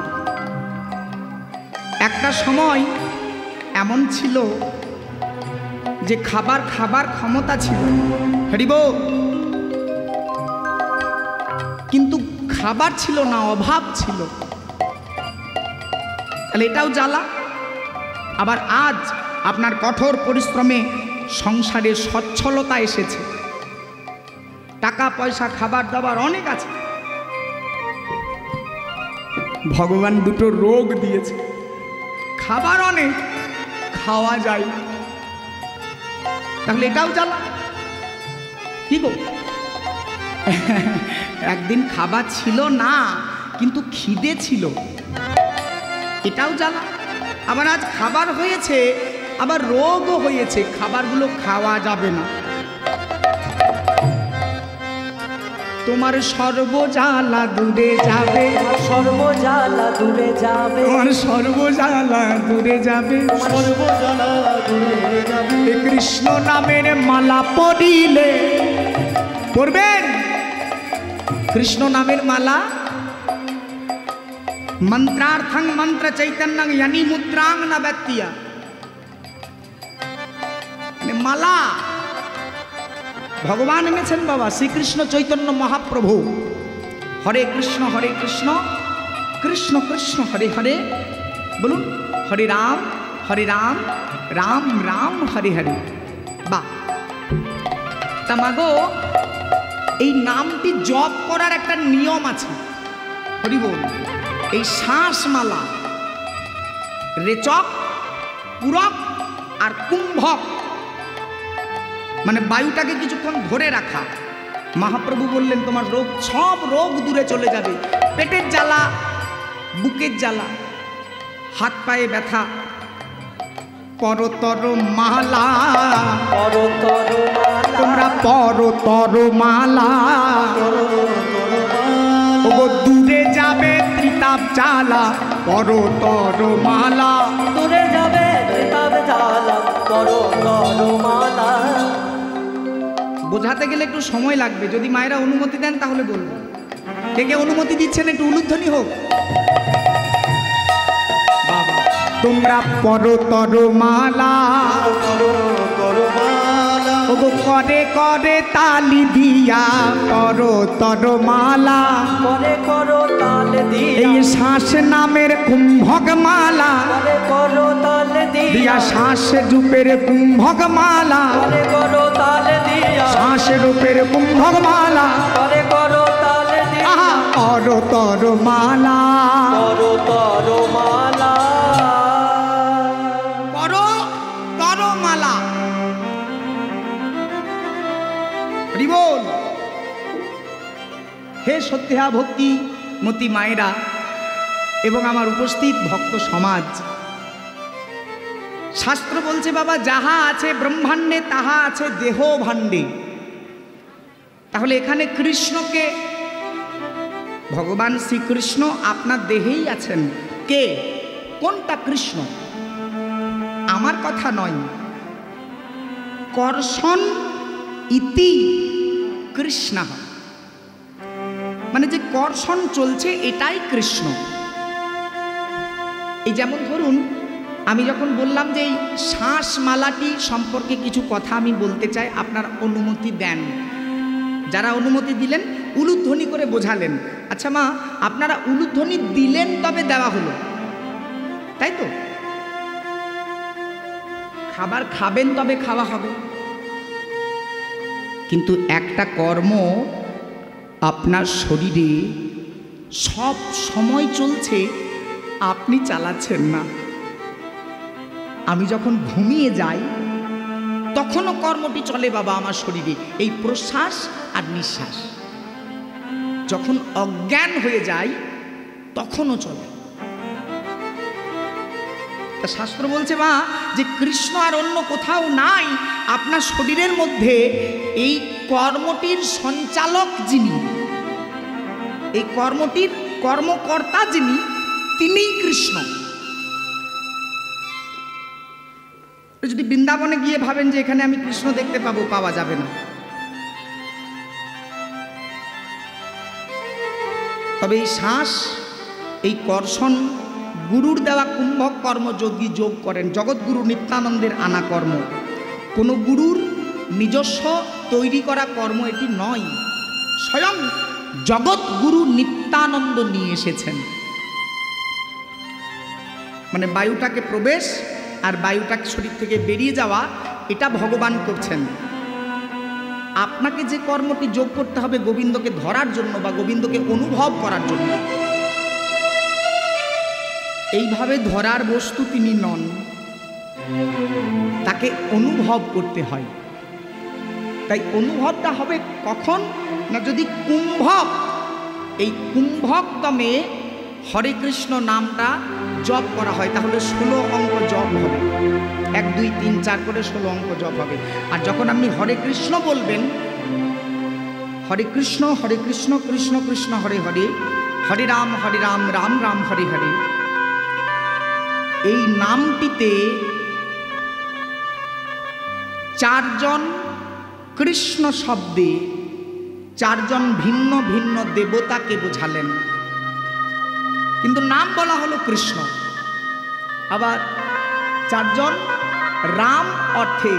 C: একটা সময় এমন ছিল যে খাবার ক্ষমতা ছিল, হরিব, কিন্তু খাবার ছিল না, অভাব ছিল। তাহলে এটাও জ্বালা। আবার আজ আপনার কঠোর পরিশ্রমে সংসারে সচ্ছলতা এসেছে, টাকা পয়সা খাবার দাবার অনেক আছে, ভগবান দুটো রোগ দিয়েছে, খাবার অনেক, খাওয়া যায়, তাহলে এটাও জ্বালা। কি গো, একদিন খাবার ছিল না কিন্তু খিদে ছিল, এটাও জ্বালা। আবার আজ খাবার হয়েছে, আবার রোগও হয়েছে, খাবারগুলো খাওয়া যাবে না। তোমার সর্বজ্বালা দূরে যাবে,
D: সর্বজ্বালা দূরে যাবে,
C: তোমার সর্বজ্বালা দূরে যাবে,
B: সর্বজ্বালা দূরে যাবে।
C: এ কৃষ্ণ নামের মালা পড়িলে, পড়বেন কৃষ্ণ নামের মালা। মন্ত্রার্থং মন্ত্র চৈতন্যং ইয়ানি মুদ্রাং না ব্যতিয়া, মালা ভগবান এনেছেন বাবা শ্রীকৃষ্ণ চৈতন্য মহাপ্রভু। হরে কৃষ্ণ কৃষ্ণ কৃষ্ণ হরে হরে, বলুন হরে রাম রাম রাম হরে হরে। বা তা মাগো, এই নামটি জপ করার একটা নিয়ম আছে, হরি বল। এই শ্বাসমালা, রেচক, পুরক আর কুম্ভক, মানে বায়ুটাকে কিছুক্ষণ ধরে রাখা। মহাপ্রভু বললেন তোমার রোগ, সব রোগ দূরে চলে যাবে। পেটের জ্বালা, বুকের জ্বালা, হাত পায়ে ব্যথা, পরতর মালা,
D: পরতর মালা,
C: তোমরা পরতর মালা, ওগো দূরে যাবে ত্রিতাপ জ্বালা, পরতর মালা
D: দূরে যাবে ত্রিতাপ জ্বালা, পরতর মালা।
C: বোঝাতে গেলে একটু সময় লাগবে, যদি মায়েরা অনুমতি দেন তাহলে বলবো। কে কে অনুমতি দিচ্ছেন একটু উলুধ্বনি হোক। বাবা, তোমরা পরতর মালা, ওগো করে করে তালি দিয়া, পরতর মালা
D: করে করো তাল দিয়া,
C: এই শ্বাস নামের কুম্ভক মালা,
D: করে করো তাল
C: দিয়া
D: দিয়া,
C: শ্বাস রূপের কুম্ভক মালা,
D: করে করো তাল দিয়া,
C: শ্বাস রূপের কুম্ভক মালা,
D: করে করো তাল দিয়া,
C: আহা পরতর মালা,
D: পরতর মালা।
C: পরতর মালা। বল হে সত্যা ভক্তি মতি মায়েরা এবং আমার উপস্থিত ভক্ত সমাজ, শাস্ত্র বলছে বাবা, যাহা আছে ব্রহ্মাণ্ডে তাহা আছে দেহ ভাণ্ডে। তাহলে এখানে কৃষ্ণকে, ভগবান শ্রীকৃষ্ণ আপনার দেহেই আছেন। কে, কোনটা কৃষ্ণ? আমার কথা নয়, কর্ষণ ইতি কৃষ্ণ, মানে যে কর্ষণ চলছে এটাই কৃষ্ণ। এই যেমন ধরুন, আমি যখন বললাম যে এই শ্বাসমালাটি সম্পর্কে কিছু কথা আমি বলতে চাই, আপনার অনুমতি দেন। যারা অনুমতি দিলেন উলুধ্বনি করে বোঝালেন। আচ্ছা মা, আপনারা উলুধ্বনি দিলেন তবে দেওয়া হলো, তাই তো? খাবার খাবেন তবে খাওয়া হবে, কিন্তু একটা কর্ম আপনার শরীরে সব সময় চলছে, আপনি চালাচ্ছেন না। আমি যখন ঘুমিয়ে যাই তখনও কর্মটি চলে বাবা আমার শরীরে, এই প্রশ্বাস আর নিঃশ্বাস। যখন অজ্ঞান হয়ে যায় তখনও চলে। তা শাস্ত্র বলছে মা যে কৃষ্ণ আর অন্য কোথাও নাই, আপনার শরীরের মধ্যে এই কর্মটির সঞ্চালক যিনি, এই কর্মটির কর্মকর্তা যিনি, তিনিই কৃষ্ণ। যদি বৃন্দাবনে গিয়ে ভাবেন যে এখানে আমি কৃষ্ণ দেখতে পাবো, পাওয়া যাবে না। তবে এই শ্বাস, এই কর্ষণ গুরুর দেওয়া কুম্ভক কর্ম যদি যোগ করেন, জগৎগুরু নিত্যানন্দের আনা কর্ম, কোনো গুরুর নিজস্ব তৈরি করা কর্ম এটি নয়, স্বয়ং জগৎগুরু নিত্যানন্দ নিয়ে এসেছেন। মানে বায়ুটাকে প্রবেশ আর বায়ুটাকে শরীর থেকে বেরিয়ে যাওয়া, এটা ভগবান করছেন। আপনাকে যে কর্মটি যোগ করতে হবে গোবিন্দকে ধরার জন্য বা গোবিন্দকে অনুভব করার জন্য, এইভাবে ধরার বস্তু তিনি নন, তাকে অনুভব করতে হয়। তাই অনুভবটা হবে কখন না, যদি কুম্ভক, এই কুম্ভকতমে হরে কৃষ্ণ নামটা জপ করা হয়, তাহলে 16 অঙ্ক জপ হবে, 1 2 3 4 করে 16 অঙ্ক জপ হবে। আর যখন আপনি হরে কৃষ্ণ বলবেন, হরে কৃষ্ণ কৃষ্ণ কৃষ্ণ হরে হরে, হরে রাম রাম রাম হরে হরে, এই নামটিতে 4 জন কৃষ্ণ শব্দে 4 জন ভিন্ন ভিন্ন দেবতাকে বোঝালেন, কিন্তু নাম বলা হলো কৃষ্ণ। আবার 4 জন রাম অর্থে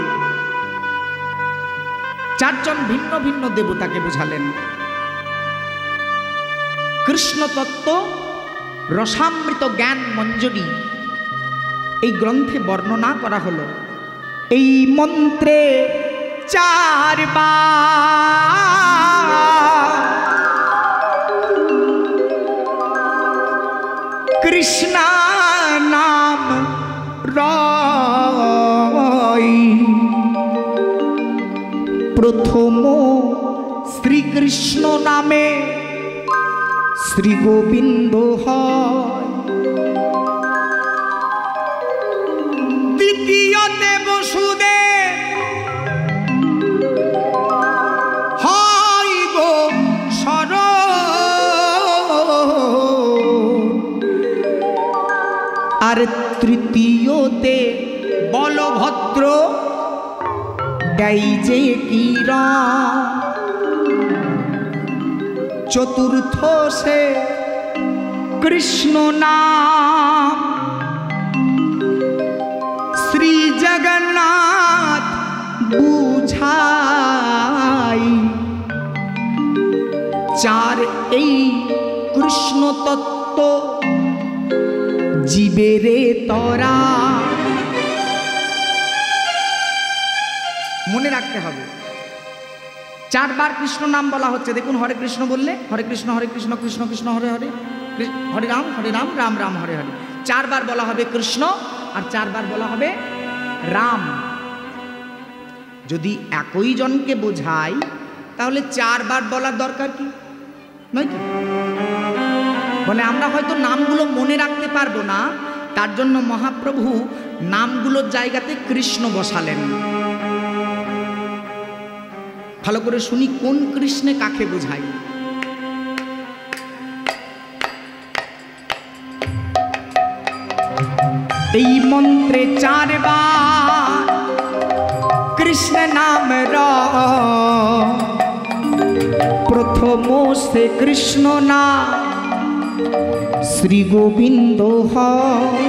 C: 4 জন ভিন্ন ভিন্ন দেবতাকে বোঝালেন। কৃষ্ণ তত্ত্ব রসামৃত জ্ঞান মঞ্জরি এই গ্রন্থে বর্ণনা করা হলো। এই মন্ত্রে 4 বার কৃষ্ণ নাম রয়, প্রথম শ্রীকৃষ্ণ নামে শ্রী গোবিন্দ হয়, দ্বিতীয়তে বসুদেব হয় গো সর, আর তৃতীয়তে বলভদ্র দেয় যে কিরণ, চতুর্থ সে কৃষ্ণ নাম শ্রী জগন্নাথ বুঝাই। 4 এই কৃষ্ণ তত্ত্ব জীবেরে তরা, মনে রাখতে হবে। 4 বার কৃষ্ণ নাম বলা হচ্ছে। দেখুন, হরে কৃষ্ণ বললে হরে কৃষ্ণ কৃষ্ণ কৃষ্ণ হরে হরে, হরে রাম রাম রাম হরে হরে। 4 বার বলা হবে কৃষ্ণ আর 4 বার বলা হবে রাম। যদি একই জনকে বোঝায় তাহলে 4 বার বলার দরকার কি নয় কি? বলে আমরা হয়তো নামগুলো মনে রাখতে পারবো না, তার জন্য মহাপ্রভু নামগুলোর জায়গাতে কৃষ্ণ বসালেন। ভালো করে শুনি কোন কৃষ্ণে কাকে বোঝায়। এই মন্ত্রে 4 বার কৃষ্ণ নাম প্রথম সে কৃষ্ণ নাম শ্রী গোবিন্দ হয়।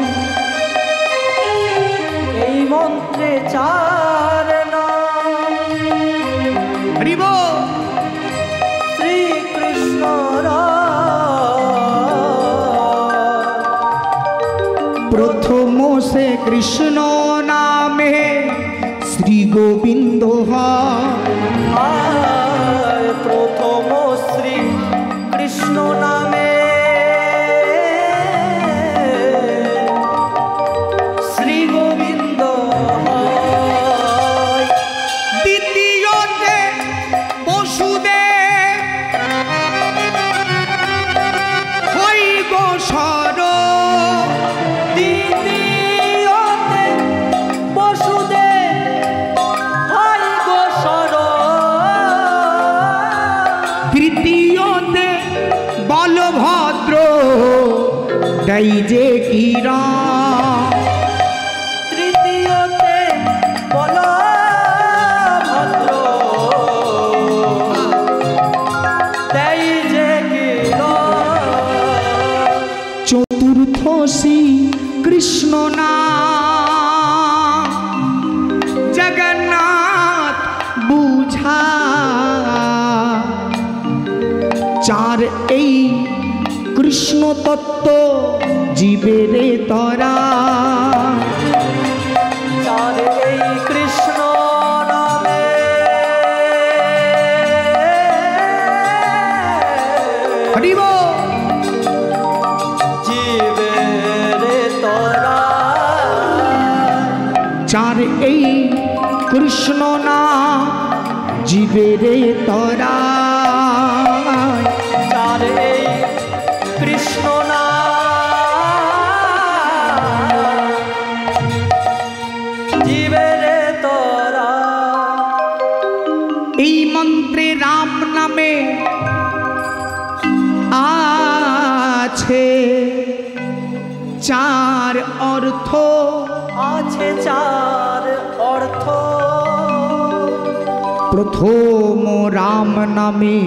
D: এই মন্ত্রে 4 নাম
C: হরিব
D: শ্রীকৃষ্ণ
C: প্রথম সে কৃষ্ণ নামে শ্রী গোবিন্দ
D: হয় প্রথম শ্রী কৃষ্ণ নামে শ্রী গোবিন্দ হয়।
C: দ্বিতীয়তে বসুদেব হই গো সর
D: দ্বিতীয়তে বসুদেব হয় গো সর।
C: তৃতীয়তে বলভদ্র দেই যে কিরা।
D: তৃতীয়তে বলভদ্র দেই যে কিরণ।
C: চতুর্থ শ্রী কৃষ্ণ নাম জগন্নাথ বুঝা। চার এই কৃষ্ণ তত্ত্ব জীবেরে তরা।
D: চার এই কৃষ্ণ নামে
C: হরি বল।
D: জীবেরে তোরা।
C: চার এই কৃষ্ণ নাম জীবেরে তরা।
D: চার এই কৃষ্ণ নাম জীবেরে তোরা।
C: এই মন্ত্রে রাম নামে আছে চার অর্থ।
D: আছে চার অর্থ।
C: প্রথম রাম নামে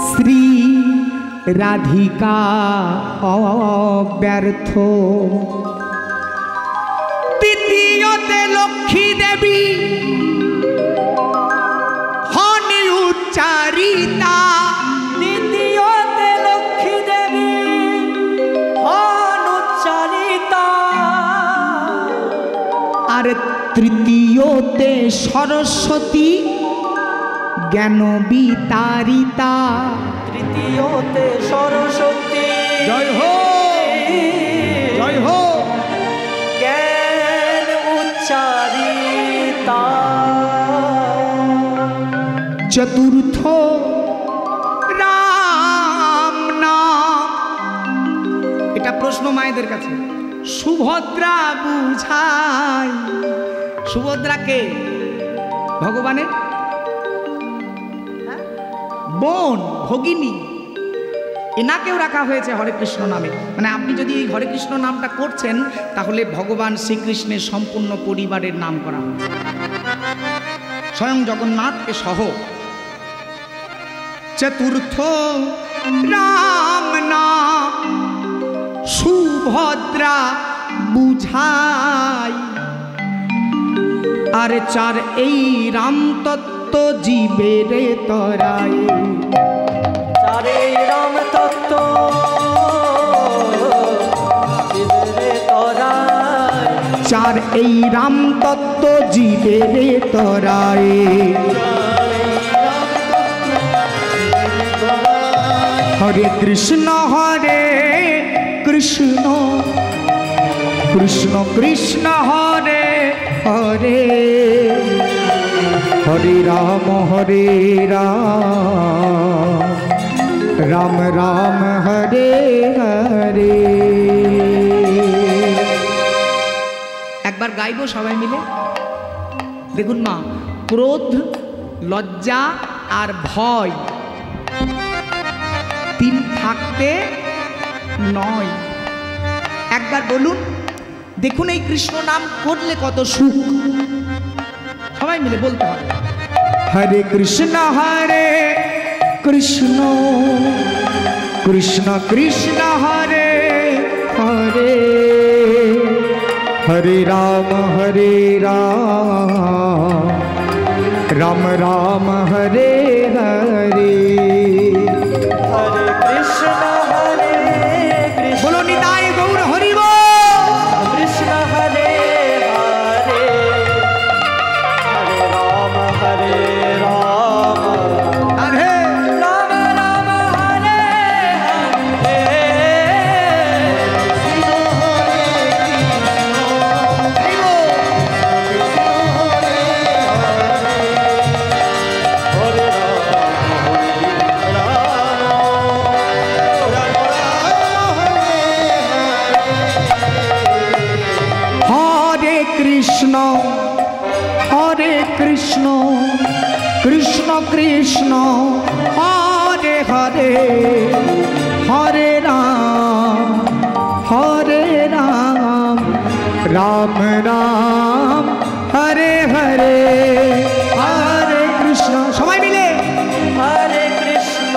C: শ্রী রাধিকা অব্যর্থ। দ্বিতীয়তে লক্ষ্মী দেবী হন উচ্চারিতা।
D: দ্বিতীয়তে লক্ষ্মী দেবী হন উচ্চারিতা।
C: আর তৃতীয়তে সরস্বতী জ্ঞান বিতারিতা।
D: তৃতীয়তে সরস্বতী
C: জয় হো জয় হো।
D: জ্ঞান উচ্চারিতা।
C: চতুর্থ রাম নাম। এটা প্রশ্ন মায়েদের কাছে। সুভদ্রা বুঝাই। সুভদ্রা কে? ভগবানের বোন, ভগিনী। এনাকেও রাখা হয়েছে হরে কৃষ্ণ নামে। মানে আপনি যদি এই হরে কৃষ্ণ নামটা করছেন তাহলে ভগবান শ্রীকৃষ্ণের সম্পূর্ণ পরিবারের নাম করা হয়েছে, স্বয়ং জগন্নাথকে সহ। চতুর্থ রাম নাম সুভদ্রা বুঝাই। আর চার এই রাম তত্ত্ব জীবেরে তরাই।
D: চার এই রাম তত্ত্ব জীবেরে তরাই।
C: চার এই রাম তত্ত্ব জীবেরে তরাই। হরে কৃষ্ণ কৃষ্ণ কৃষ্ণ কৃষ্ণ হরে হরে। হরে রাম রাম রাম হরে হরে। একবার গাইবো সবাই মিলে। দেখুন মা, ক্রোধ, লজ্জা আর ভয় তিন থাকতে নয়। একবার বলুন, দেখুন এই কৃষ্ণ নাম করলে কত সুখ। সবাই মিলে বলতে হবে, হরে কৃষ্ণ কৃষ্ণ কৃষ্ণ হরে হরে। हरे राम राम राम हरे हरे।
D: हरे कृष्ण
C: बोलो निताई गौर हरि बोल। কৃষ্ণ কৃষ্ণ হরে হরে হরে রাম রাম রাম হরে হরে হরে কৃষ্ণ। সবাই মিলে
D: হরে কৃষ্ণ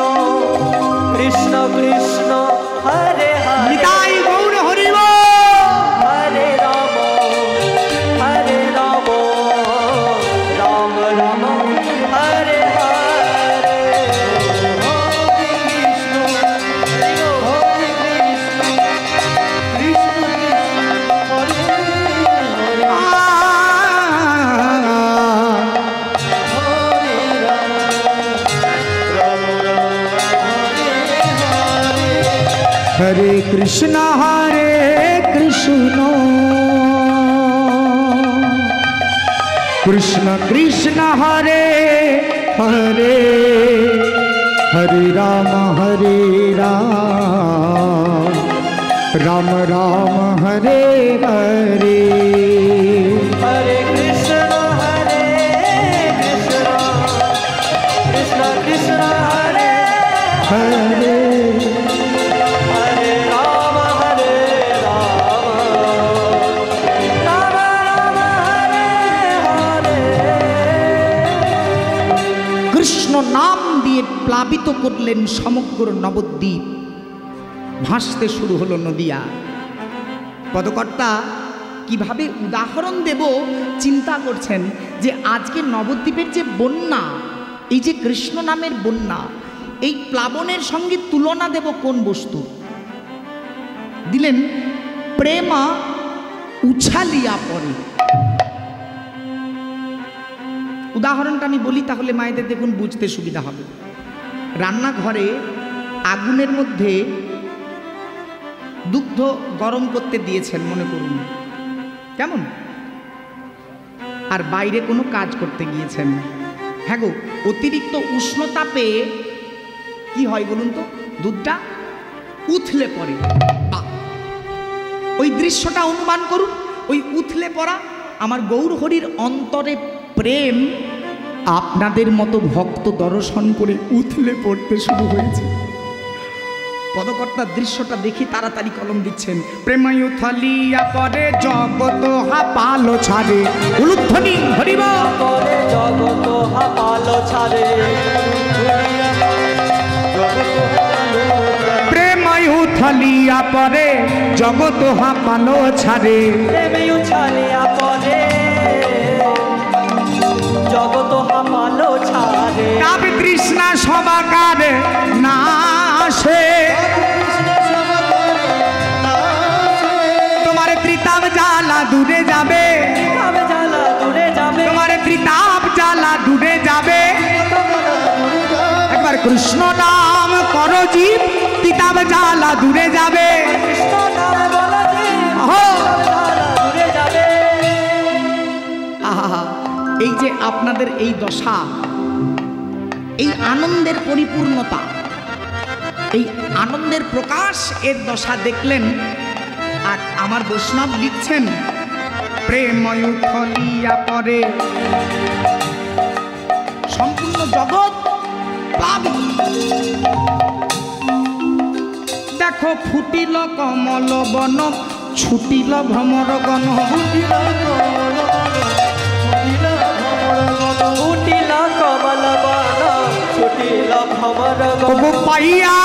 D: কৃষ্ণ কৃষ্ণ হরে হরে
C: নিতাই গৌর হরি বল।
D: হরে রাম রাম রাম হরে হরে
C: हरे कृष्ण कृष्ण कृष्ण हरे हरे हरे राम राम राम हरे हरे।
D: हरे कृष्ण कृष्ण कृष्ण हरे
C: हरे
D: हरे राम राम राम हरे हरे।
C: কৃষ্ণ নাম দিয়ে প্লাবিত করলেন সমগ্র নবদ্বীপ, ভাসতে শুরু হলো নদিয়া। পদকর্তা কিভাবে উদাহরণ দেব চিন্তা করছেন যে আজকে নবদ্বীপের যে বন্যা, এই যে কৃষ্ণ নামের বন্যা, এই প্লাবনের সঙ্গে তুলনা দেব কোন বস্তু? দিলেন প্রেমা উছালিয়া পড়ে। উদাহরণটা আমি বলি তাহলে মায়েদের দেখুন বুঝতে সুবিধা হবে। রান্নাঘরে আগুনের মধ্যে দুগ্ধ গরম করতে দিয়েছেন মনে করুন, কেমন? আর বাইরে কোনো কাজ করতে গিয়েছেন। হ্যাঁ গো, অতিরিক্ত উষ্ণতা পেয়ে কি হয় বলুন তো? দুধটা উথলে পড়ে। ওই দৃশ্যটা অনুমান করুন, ওই উথলে পড়া। আমার গৌর হরির অন্তরে প্রেম আপনাদের মতো ভক্ত দর্শন করে উথলে পড়তে শুরু হয়েছে। পদকর্তার দৃশ্যটা দেখি তাড়াতাড়ি কলম দিচ্ছেন। প্রেমায় উথলিয়া পড়ে জগত হাপালো ছাড়ে, উলুধ্বনি হরিব
D: করে জগত হাপালো ছাড়ে।
C: প্রেমায় উথলিয়া পড়ে জগত হাপালো ছাড়ে,
D: প্রেমে উছালিয়া পড়ে জগত হাপালো ছাড়ে।
C: কাবি তৃষ্ণা সবাকার না আসে, তোমার ত্রিতাপ জ্বালা দূরে যাবে,
D: তবে জ্বালা দূরে যাবে।
C: তোমার ত্রিতাপ জ্বালা দূরে যাবে। একবার কৃষ্ণ নাম করো জীব, ত্রিতাপ জ্বালা দূরে যাবে।
D: কৃষ্ণ নাম বলো জীব,
C: আহো।
D: জ্বালা দূরে যাবে।
C: আহা, এই যে আপনাদের এই দশা, এই আনন্দের পরিপূর্ণতা, এই আনন্দের প্রকাশ, এর দশা দেখলেন। আর আমার বৈষ্ণব লিখছেন প্রেময় উথলিয়া পড়ে সম্পূর্ণ জগৎ প্লাবিত। দেখো ফুটিল কমল বন, ছুটিল ভ্রমর গণ,
D: উঠিল কমল বন, ছুটিল ভ্রমর গণ।
C: ওগো পাইয়া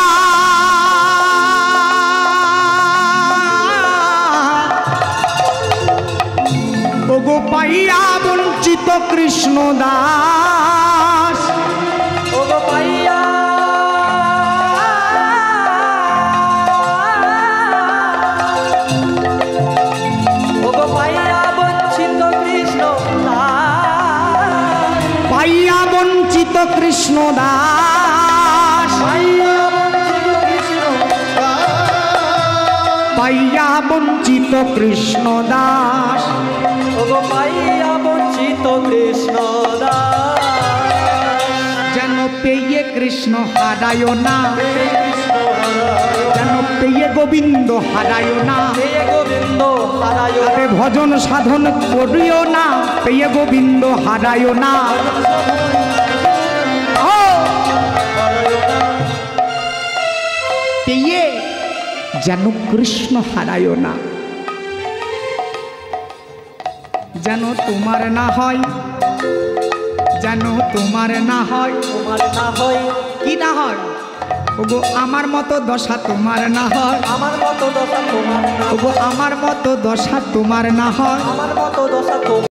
C: ওগো পাইয়া বঞ্চিত কৃষ্ণ দাস,
D: ওগো পাইয়া ওগো পাইয়া বঞ্চিত কৃষ্ণ দাস।
C: পাইয়া বঞ্চিত কৃষ্ণ দাস, পাইয়া বঞ্চিত কৃষ্ণ দাস।
D: ওগো পাইয়া বঞ্চিত কৃষ্ণ দাস।
C: যেন পেয়ে কৃষ্ণ হারায় না, যেন পেয়ে গোবিন্দ হারায় না।
D: হে গোবিন্দ হারায়
C: আরে ভজন সাধন করিও না, পেয়ে গোবিন্দ হারায় না। যেন কৃষ্ণ হারায় না, যেন তোমার না হয়, যেন তোমার না হয়,
D: তোমার না হয়,
C: কি না হয় ওগো আমার মতো দশা তোমার না হয়,
D: আমার মতো দশা তোমার না,
C: ওগো আমার মতো দশা তোমার না হয়,
D: আমার মতো দশা তোমার